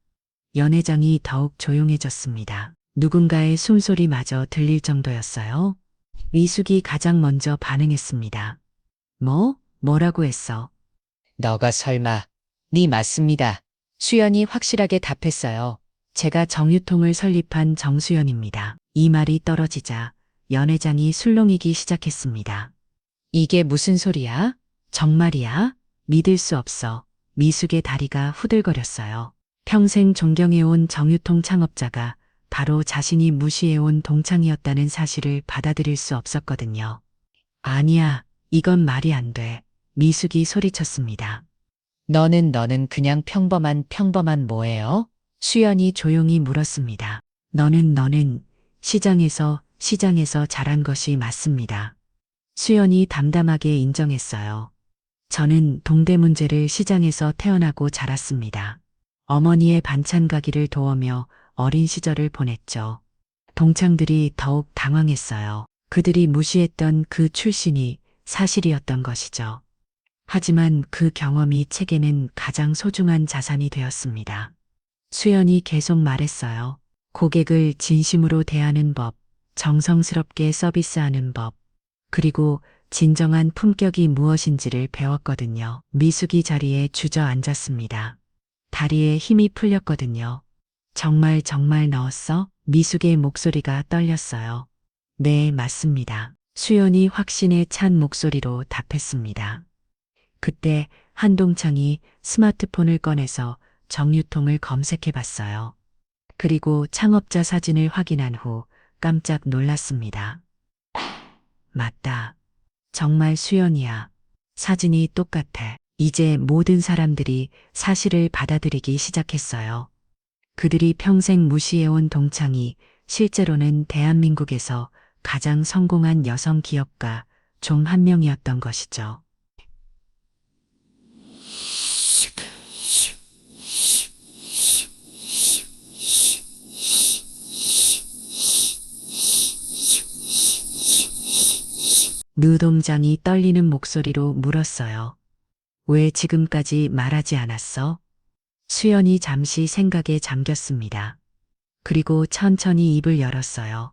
[SPEAKER 1] 연회장이 더욱 조용해졌습니다. 누군가의 숨소리마저 들릴 정도였어요. 미숙이 가장 먼저 반응했습니다. 뭐라고 했어?
[SPEAKER 4] 너가 설마, 네 맞습니다.
[SPEAKER 1] 수연이 확실하게 답했어요. 제가 정유통을 설립한 정수연입니다. 이 말이 떨어지자 연회장이 술렁이기 시작했습니다. 이게 무슨 소리야? 정말이야? 믿을 수 없어. 미숙의 다리가 후들거렸어요. 평생 존경해온 정유통 창업자가 바로 자신이 무시해온 동창이었다는 사실을 받아들일 수 없었거든요. 아니야, 이건 말이 안 돼. 미숙이 소리쳤습니다.
[SPEAKER 4] 너는 그냥 평범한 뭐예요?
[SPEAKER 1] 수연이 조용히 물었습니다. 너는 시장에서 자란 것이 맞습니다. 수연이 담담하게 인정했어요. 저는 동대문제를 시장에서 태어나고 자랐습니다. 어머니의 반찬 가기를 도우며 어린 시절을 보냈죠. 동창들이 더욱 당황했어요. 그들이 무시했던 그 출신이 사실이었던 것이죠. 하지만 그 경험이 책에는 가장 소중한 자산이 되었습니다. 수연이 계속 말했어요. 고객을 진심으로 대하는 법, 정성스럽게 서비스하는 법, 그리고 진정한 품격이 무엇인지를 배웠거든요. 미숙이 자리에 주저앉았습니다. 다리에 힘이 풀렸거든요. 정말 넣었어? 미숙의 목소리가 떨렸어요. 네, 맞습니다. 수연이 확신에 찬 목소리로 답했습니다. 그때 한동창이 스마트폰을 꺼내서 정유통을 검색해 봤어요. 그리고 창업자 사진을 확인한 후 깜짝 놀랐습니다. 맞다. 정말 수연이야. 사진이 똑같아. 이제 모든 사람들이 사실을 받아들이기 시작했어요. 그들이 평생 무시해온 동창이 실제로는 대한민국에서 가장 성공한 여성 기업가 중 한 명이었던 것이죠. 르 동장이 떨리는 목소리로 물었어요. 왜 지금까지 말하지 않았어? 수연이 잠시 생각에 잠겼습니다. 그리고 천천히 입을 열었어요.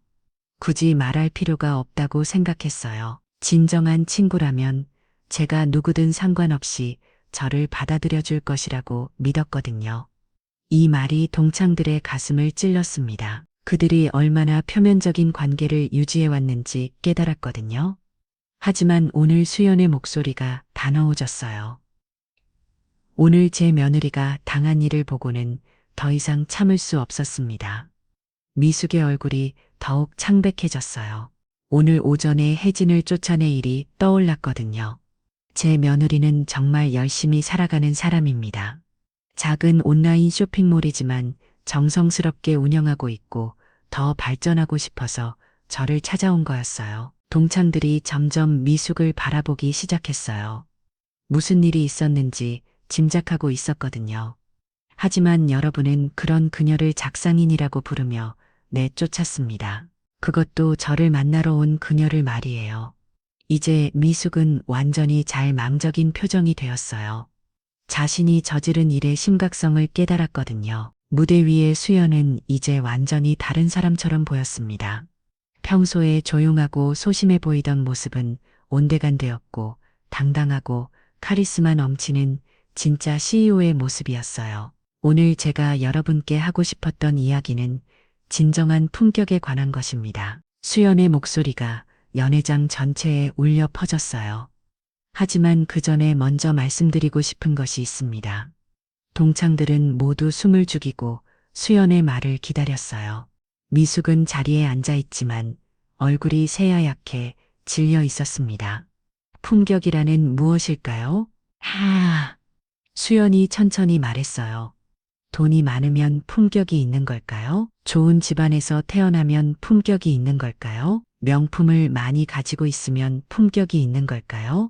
[SPEAKER 1] 굳이 말할 필요가 없다고 생각했어요. 진정한 친구라면 제가 누구든 상관없이 저를 받아들여 줄 것이라고 믿었거든요. 이 말이 동창들의 가슴을 찔렀습니다. 그들이 얼마나 표면적인 관계를 유지해왔는지 깨달았거든요. 하지만 오늘 수연의 목소리가 단어해졌어요. 오늘 제 며느리가 당한 일을 보고는 더 이상 참을 수 없었습니다. 미숙의 얼굴이 더욱 창백해졌어요. 오늘 오전에 혜진을 쫓아낼 일이 떠올랐거든요. 제 며느리는 정말 열심히 살아가는 사람입니다. 작은 온라인 쇼핑몰이지만 정성스럽게 운영하고 있고 더 발전하고 싶어서 저를 찾아온 거였어요. 동창들이 점점 미숙을 바라보기 시작했어요. 무슨 일이 있었는지 짐작하고 있었거든요. 하지만 여러분은 그런 그녀를 작상인이라고 부르며 내쫓았습니다. 그것도 저를 만나러 온 그녀를 말이에요. 이제 미숙은 완전히 잘 망적인 표정이 되었어요. 자신이 저지른 일의 심각성을 깨달았거든요. 무대 위의 수연은 이제 완전히 다른 사람처럼 보였습니다. 평소에 조용하고 소심해 보이던 모습은 온데간데였고 당당하고 카리스마 넘치는 진짜 CEO의 모습이었어요. 오늘 제가 여러분께 하고 싶었던 이야기는 진정한 품격에 관한 것입니다. 수연의 목소리가 연회장 전체에 울려 퍼졌어요. 하지만 그 전에 먼저 말씀드리고 싶은 것이 있습니다. 동창들은 모두 숨을 죽이고 수연의 말을 기다렸어요. 미숙은 자리에 앉아 있지만 얼굴이 새하얗게 질려 있었습니다. 품격이라는 무엇일까요? 수연이 천천히 말했어요. 돈이 많으면 품격이 있는 걸까요? 좋은 집안에서 태어나면 품격이 있는 걸까요? 명품을 많이 가지고 있으면 품격이 있는 걸까요?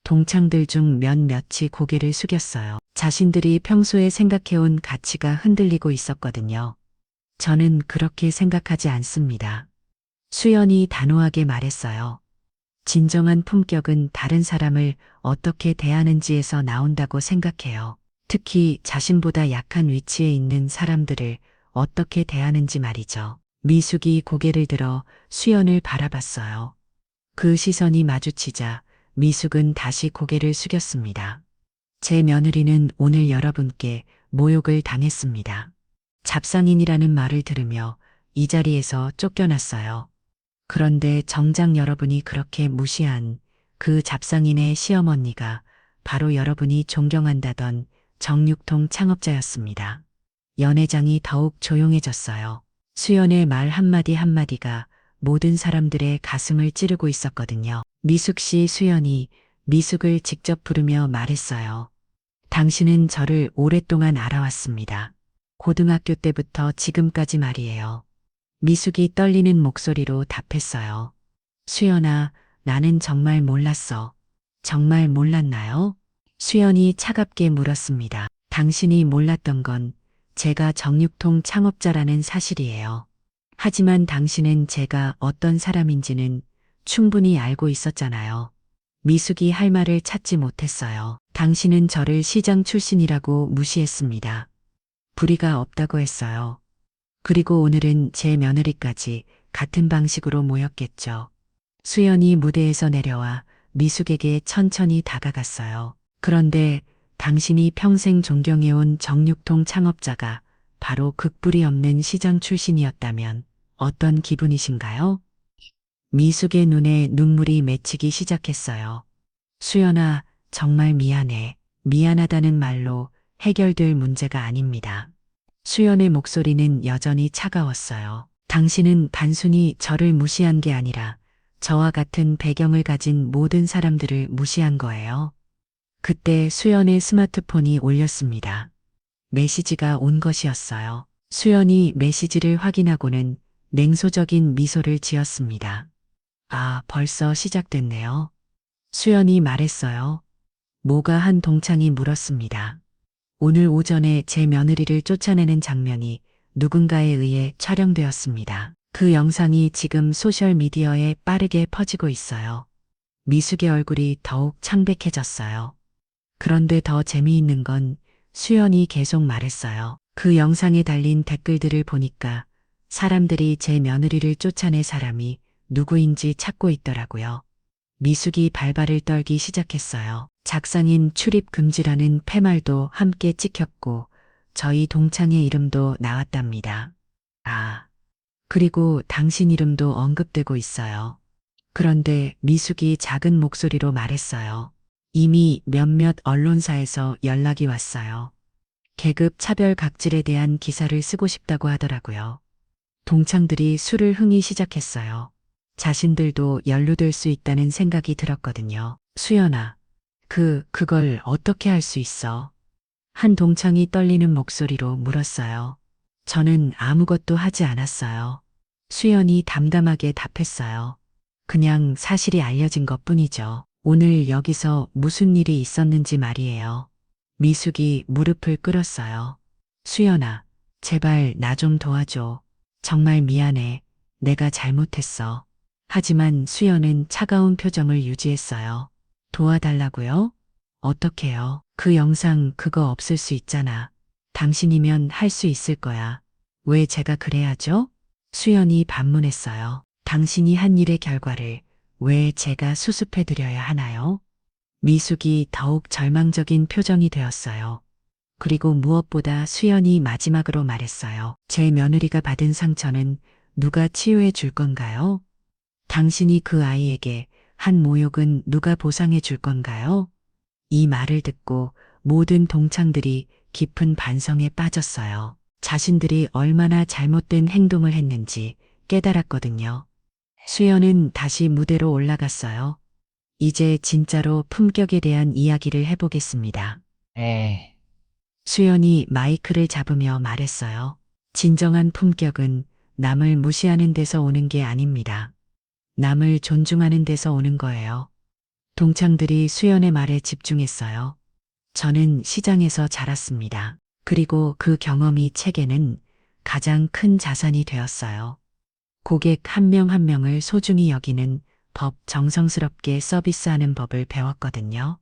[SPEAKER 1] 동창들 중 몇몇이 고개를 숙였어요. 자신들이 평소에 생각해온 가치가 흔들리고 있었거든요. 저는 그렇게 생각하지 않습니다. 수연이 단호하게 말했어요. 진정한 품격은 다른 사람을 어떻게 대하는지에서 나온다고 생각해요. 특히 자신보다 약한 위치에 있는 사람들을 어떻게 대하는지 말이죠. 미숙이 고개를 들어 수연을 바라봤어요. 그 시선이 마주치자 미숙은 다시 고개를 숙였습니다. 제 며느리는 오늘 여러분께 모욕을 당했습니다. 잡상인이라는 말을 들으며 이 자리에서 쫓겨났어요. 그런데 정작 여러분이 그렇게 무시한 그 잡상인의 시어머니가 바로 여러분이 존경한다던 정육통 창업자였습니다. 연회장이 더욱 조용해졌어요. 수연의 말 한마디 한마디가 모든 사람들의 가슴을 찌르고 있었거든요. 미숙 씨 수연이 미숙을 직접 부르며 말했어요. 당신은 저를 오랫동안 알아왔습니다. 고등학교 때부터 지금까지 말이에요. 미숙이 떨리는 목소리로 답했어요. 수연아, 나는 정말 몰랐어. 정말 몰랐나요? 수연이 차갑게 물었습니다. 당신이 몰랐던 건 제가 정육통 창업자라는 사실이에요. 하지만 당신은 제가 어떤 사람인지는 충분히 알고 있었잖아요. 미숙이 할 말을 찾지 못했어요. 당신은 저를 시장 출신이라고 무시했습니다. 불의가 없다고 했어요. 그리고 오늘은 제 며느리까지 같은 방식으로 모였겠죠. 수연이 무대에서 내려와 미숙에게 천천히 다가갔어요. 그런데 당신이 평생 존경해온 정육통 창업자가 바로 극불이 없는 시장 출신이었다면 어떤 기분이신가요? 미숙의 눈에 눈물이 맺히기 시작했어요. 수연아, 정말 미안해. 미안하다는 말로 해결될 문제가 아닙니다. 수연의 목소리는 여전히 차가웠어요. 당신은 단순히 저를 무시한 게 아니라 저와 같은 배경을 가진 모든 사람들을 무시한 거예요. 그때 수연의 스마트폰이 울렸습니다. 메시지가 온 것이었어요. 수연이 메시지를 확인하고는 냉소적인 미소를 지었습니다. 아, 벌써 시작됐네요. 수연이 말했어요. 모가 한 동창이 물었습니다. 오늘 오전에 제 며느리를 쫓아내는 장면이 누군가에 의해 촬영되었습니다. 그 영상이 지금 소셜미디어에 빠르게 퍼지고 있어요. 미숙의 얼굴이 더욱 창백해졌어요. 그런데 더 재미있는 건 수연이 계속 말했어요. 그 영상에 달린 댓글들을 보니까 사람들이 제 며느리를 쫓아낸 사람이 누구인지 찾고 있더라고요. 미숙이 발발을 떨기 시작했어요. 작상인 출입 금지라는 팻말도 함께 찍혔고 저희 동창의 이름도 나왔답니다. 아, 그리고 당신 이름도 언급되고 있어요. 그런데 미숙이 작은 목소리로 말했어요. 이미 몇몇 언론사에서 연락이 왔어요. 계급 차별 각질에 대한 기사를 쓰고 싶다고 하더라고요. 동창들이 술을 흥이 시작했어요. 자신들도 연루될 수 있다는 생각이 들었거든요. 수연아, 그걸 어떻게 할 수 있어? 한 동창이 떨리는 목소리로 물었어요. 저는 아무것도 하지 않았어요. 수연이 담담하게 답했어요. 그냥 사실이 알려진 것 뿐이죠. 오늘 여기서 무슨 일이 있었는지 말이에요. 미숙이 무릎을 꿇었어요. 수연아, 제발 나 좀 도와줘. 정말 미안해. 내가 잘못했어. 하지만 수연은 차가운 표정을 유지했어요. 도와달라고요? 어떡해요? 그 영상 그거 없앨 수 있잖아. 당신이면 할 수 있을 거야. 왜 제가 그래야죠? 수연이 반문했어요. 당신이 한 일의 결과를 왜 제가 수습해드려야 하나요? 미숙이 더욱 절망적인 표정이 되었어요. 그리고 무엇보다 수연이 마지막으로 말했어요. 제 며느리가 받은 상처는 누가 치유해 줄 건가요? 당신이 그 아이에게 한 모욕은 누가 보상해 줄 건가요? 이 말을 듣고 모든 동창들이 깊은 반성에 빠졌어요. 자신들이 얼마나 잘못된 행동을 했는지 깨달았거든요. 수연은 다시 무대로 올라갔어요. 이제 진짜로 품격에 대한 이야기를 해보겠습니다. 수연이 마이크를 잡으며 말했어요. 진정한 품격은 남을 무시하는 데서 오는 게 아닙니다. 남을 존중하는 데서 오는 거예요. 동창들이 수연의 말에 집중했어요. 저는 시장에서 자랐습니다. 그리고 그 경험이 책에는 가장 큰 자산이 되었어요. 고객 한 명 한 명을 소중히 여기는 법, 정성스럽게 서비스하는 법을 배웠거든요.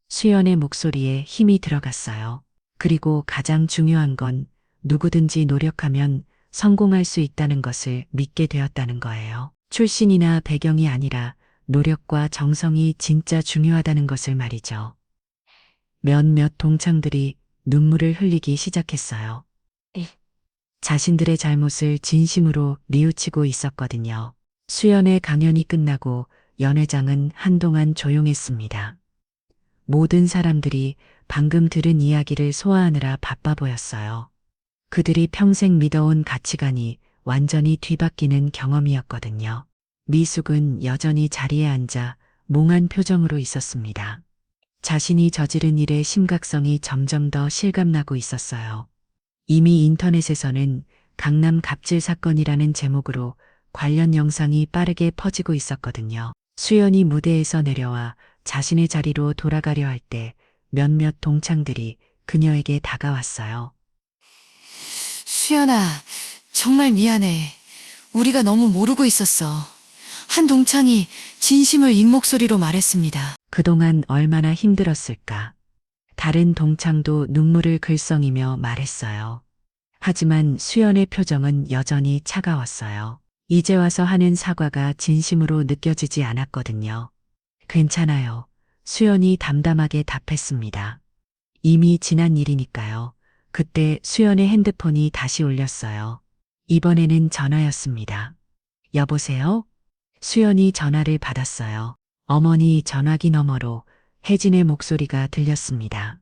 [SPEAKER 1] 수연의 목소리에 힘이 들어갔어요. 그리고 가장 중요한 건 누구든지 노력하면 성공할 수 있다는 것을 믿게 되었다는 거예요. 출신이나 배경이 아니라 노력과 정성이 진짜 중요하다는 것을 말이죠. 몇몇 동창들이 눈물을 흘리기 시작했어요. 자신들의 잘못을 진심으로 뉘우치고 있었거든요. 수연의 강연이 끝나고 연회장은 한동안 조용했습니다. 모든 사람들이 방금 들은 이야기를 소화하느라 바빠 보였어요. 그들이 평생 믿어온 가치관이 완전히 뒤바뀌는 경험이었거든요. 미숙은 여전히 자리에 앉아 몽한 표정으로 있었습니다. 자신이 저지른 일의 심각성이 점점 더 실감나고 있었어요. 이미 인터넷에서는 강남 갑질 사건이라는 제목으로 관련 영상이 빠르게 퍼지고 있었거든요. 수연이 무대에서 내려와 자신의 자리로 돌아가려 할 때 몇몇 동창들이 그녀에게 다가왔어요.
[SPEAKER 5] 수연아, 정말 미안해. 우리가 너무 모르고 있었어. 한 동창이 진심을 인 목소리로 말했습니다.
[SPEAKER 1] 그동안 얼마나 힘들었을까. 다른 동창도 눈물을 글썽이며 말했어요. 하지만 수연의 표정은 여전히 차가웠어요. 이제 와서 하는 사과가 진심으로 느껴지지 않았거든요. 괜찮아요. 수연이 담담하게 답했습니다. 이미 지난 일이니까요. 그때 수연의 핸드폰이 다시 울렸어요. 이번에는 전화였습니다. 여보세요? 수연이 전화를 받았어요. 어머니 전화기 너머로 혜진의 목소리가 들렸습니다.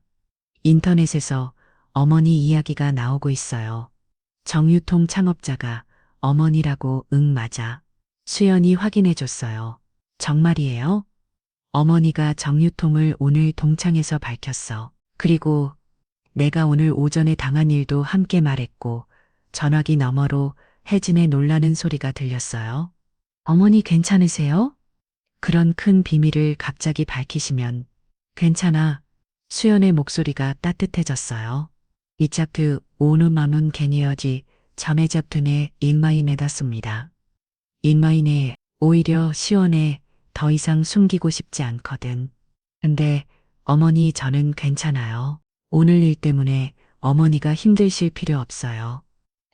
[SPEAKER 1] 인터넷에서 어머니 이야기가 나오고 있어요. 정유통 창업자가 어머니라고 응 맞아. 수연이 확인해줬어요. 정말이에요? 어머니가 정유통을 오늘 동창에서 밝혔어. 그리고 내가 오늘 오전에 당한 일도 함께 말했고 전화기 너머로 혜진의 놀라는 소리가 들렸어요. 어머니 괜찮으세요? 그런 큰 비밀을 갑자기 밝히시면 괜찮아. 수연의 목소리가 따뜻해졌어요. 이 짝트 오누마문 게니어지 자매잡튼의 인마인에다 씁니다. 인마인에 오히려 시원해. 더 이상 숨기고 싶지 않거든. 근데 어머니 저는 괜찮아요. 오늘 일 때문에 어머니가 힘드실 필요 없어요.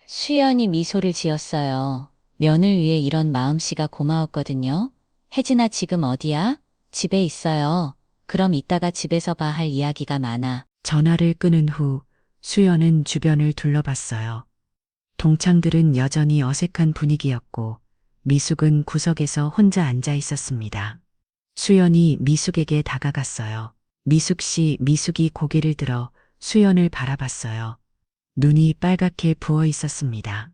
[SPEAKER 6] 수연이 미소를 지었어요. 면을 위해 이런 마음씨가 고마웠거든요. 혜진아 지금 어디야? 집에 있어요. 그럼 이따가 집에서 봐 할 이야기가 많아.
[SPEAKER 1] 전화를 끊은 후 수연은 주변을 둘러봤어요. 동창들은 여전히 어색한 분위기였고 미숙은 구석에서 혼자 앉아 있었습니다. 수연이 미숙에게 다가갔어요. 미숙 씨, 미숙이 고개를 들어 수연을 바라봤어요. 눈이 빨갛게 부어 있었습니다.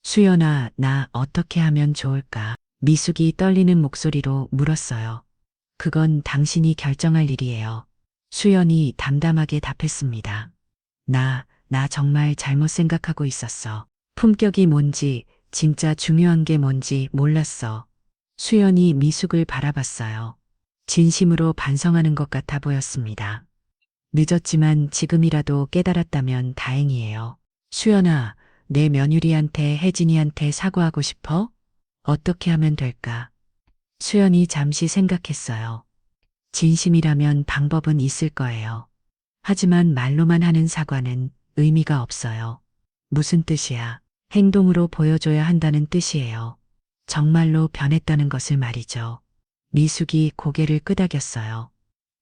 [SPEAKER 1] 수연아, 나 어떻게 하면 좋을까? 미숙이 떨리는 목소리로 물었어요. 그건 당신이 결정할 일이에요. 수연이 담담하게 답했습니다. 나 정말 잘못 생각하고 있었어. 품격이 뭔지, 진짜 중요한 게 뭔지 몰랐어. 수연이 미숙을 바라봤어요. 진심으로 반성하는 것 같아 보였습니다. 늦었지만 지금이라도 깨달았다면 다행이에요. 수연아, 내 며느리한테 혜진이한테 사과하고 싶어? 어떻게 하면 될까? 수연이 잠시 생각했어요. 진심이라면 방법은 있을 거예요. 하지만 말로만 하는 사과는 의미가 없어요. 무슨 뜻이야? 행동으로 보여줘야 한다는 뜻이에요. 정말로 변했다는 것을 말이죠. 미숙이 고개를 끄덕였어요.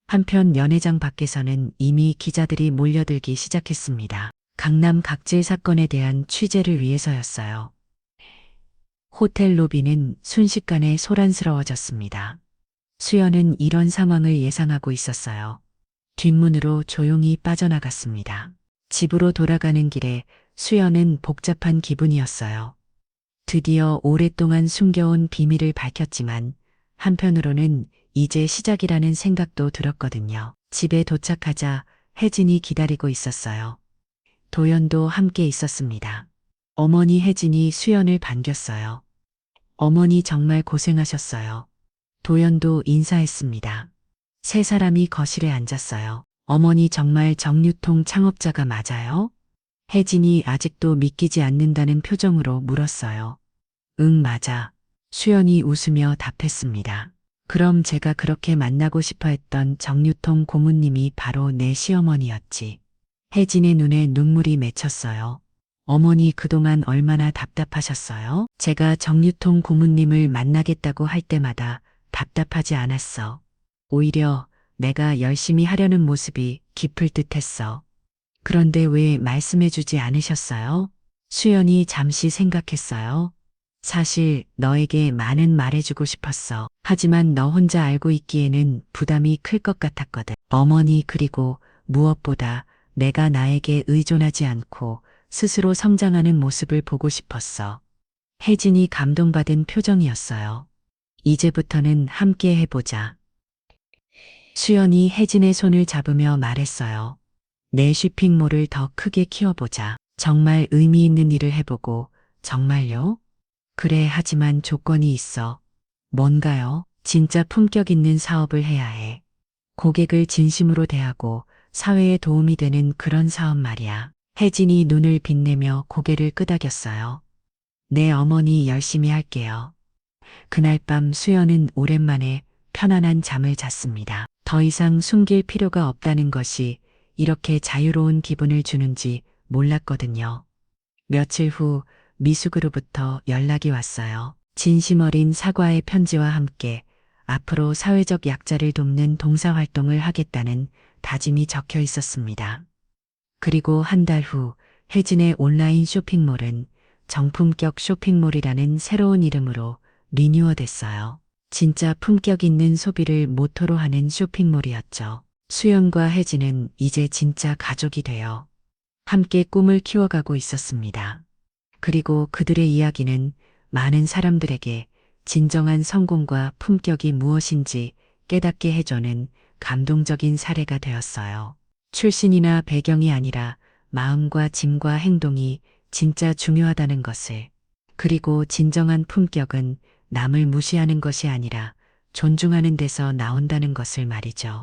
[SPEAKER 1] 한편 연회장 밖에서는 이미 기자들이 몰려들기 시작했습니다. 강남 각질 사건에 대한 취재를 위해서였어요. 호텔 로비는 순식간에 소란스러워졌습니다. 수연은 이런 상황을 예상하고 있었어요. 뒷문으로 조용히 빠져나갔습니다. 집으로 돌아가는 길에 수연은 복잡한 기분이었어요. 드디어 오랫동안 숨겨온 비밀을 밝혔지만 한편으로는 이제 시작이라는 생각도 들었거든요. 집에 도착하자 혜진이 기다리고 있었어요. 도연도 함께 있었습니다. 어머니 혜진이 수연을 반겼어요. 어머니 정말 고생하셨어요. 도연도 인사했습니다. 세 사람이 거실에 앉았어요. 어머니 정말 정유통 창업자가 맞아요? 혜진이 아직도 믿기지 않는다는 표정으로 물었어요. 응, 맞아. 수연이 웃으며 답했습니다. 그럼 제가 그렇게 만나고 싶어 했던 정유통 고모님이 바로 내 시어머니였지. 혜진의 눈에 눈물이 맺혔어요. 어머니 그동안 얼마나 답답하셨어요? 제가 정유통 고모님을 만나겠다고 할 때마다 답답하지 않았어. 오히려 내가 열심히 하려는 모습이 기쁠 듯 했어. 그런데 왜 말씀해주지 않으셨어요? 수연이 잠시 생각했어요. 사실 너에게 많은 말해주고 싶었어. 하지만 너 혼자 알고 있기에는 부담이 클 것 같았거든. 어머니 그리고 무엇보다 내가 나에게 의존하지 않고 스스로 성장하는 모습을 보고 싶었어. 혜진이 감동받은 표정이었어요. 이제부터는 함께 해보자. 수연이 혜진의 손을 잡으며 말했어요. 내 쇼핑몰을 더 크게 키워보자. 정말 의미 있는 일을 해보고, 정말요? 그래, 하지만 조건이 있어. 뭔가요? 진짜 품격 있는 사업을 해야 해. 고객을 진심으로 대하고 사회에 도움이 되는 그런 사업 말이야. 혜진이 눈을 빛내며 고개를 끄덕였어요. 네, 어머니 열심히 할게요. 그날 밤 수연은 오랜만에 편안한 잠을 잤습니다. 더 이상 숨길 필요가 없다는 것이 이렇게 자유로운 기분을 주는지 몰랐거든요. 며칠 후 미숙으로부터 연락이 왔어요. 진심 어린 사과의 편지와 함께 앞으로 사회적 약자를 돕는 봉사활동을 하겠다는 다짐이 적혀 있었습니다. 그리고 한 달 후 혜진의 온라인 쇼핑몰은 정품격 쇼핑몰이라는 새로운 이름으로 리뉴얼됐어요. 진짜 품격 있는 소비를 모토로 하는 쇼핑몰이었죠. 수연과 혜진은 이제 진짜 가족이 되어 함께 꿈을 키워가고 있었습니다. 그리고 그들의 이야기는 많은 사람들에게 진정한 성공과 품격이 무엇인지 깨닫게 해주는 감동적인 사례가 되었어요. 출신이나 배경이 아니라 마음과 짐과 행동이 진짜 중요하다는 것을, 그리고 진정한 품격은 남을 무시하는 것이 아니라 존중하는 데서 나온다는 것을 말이죠.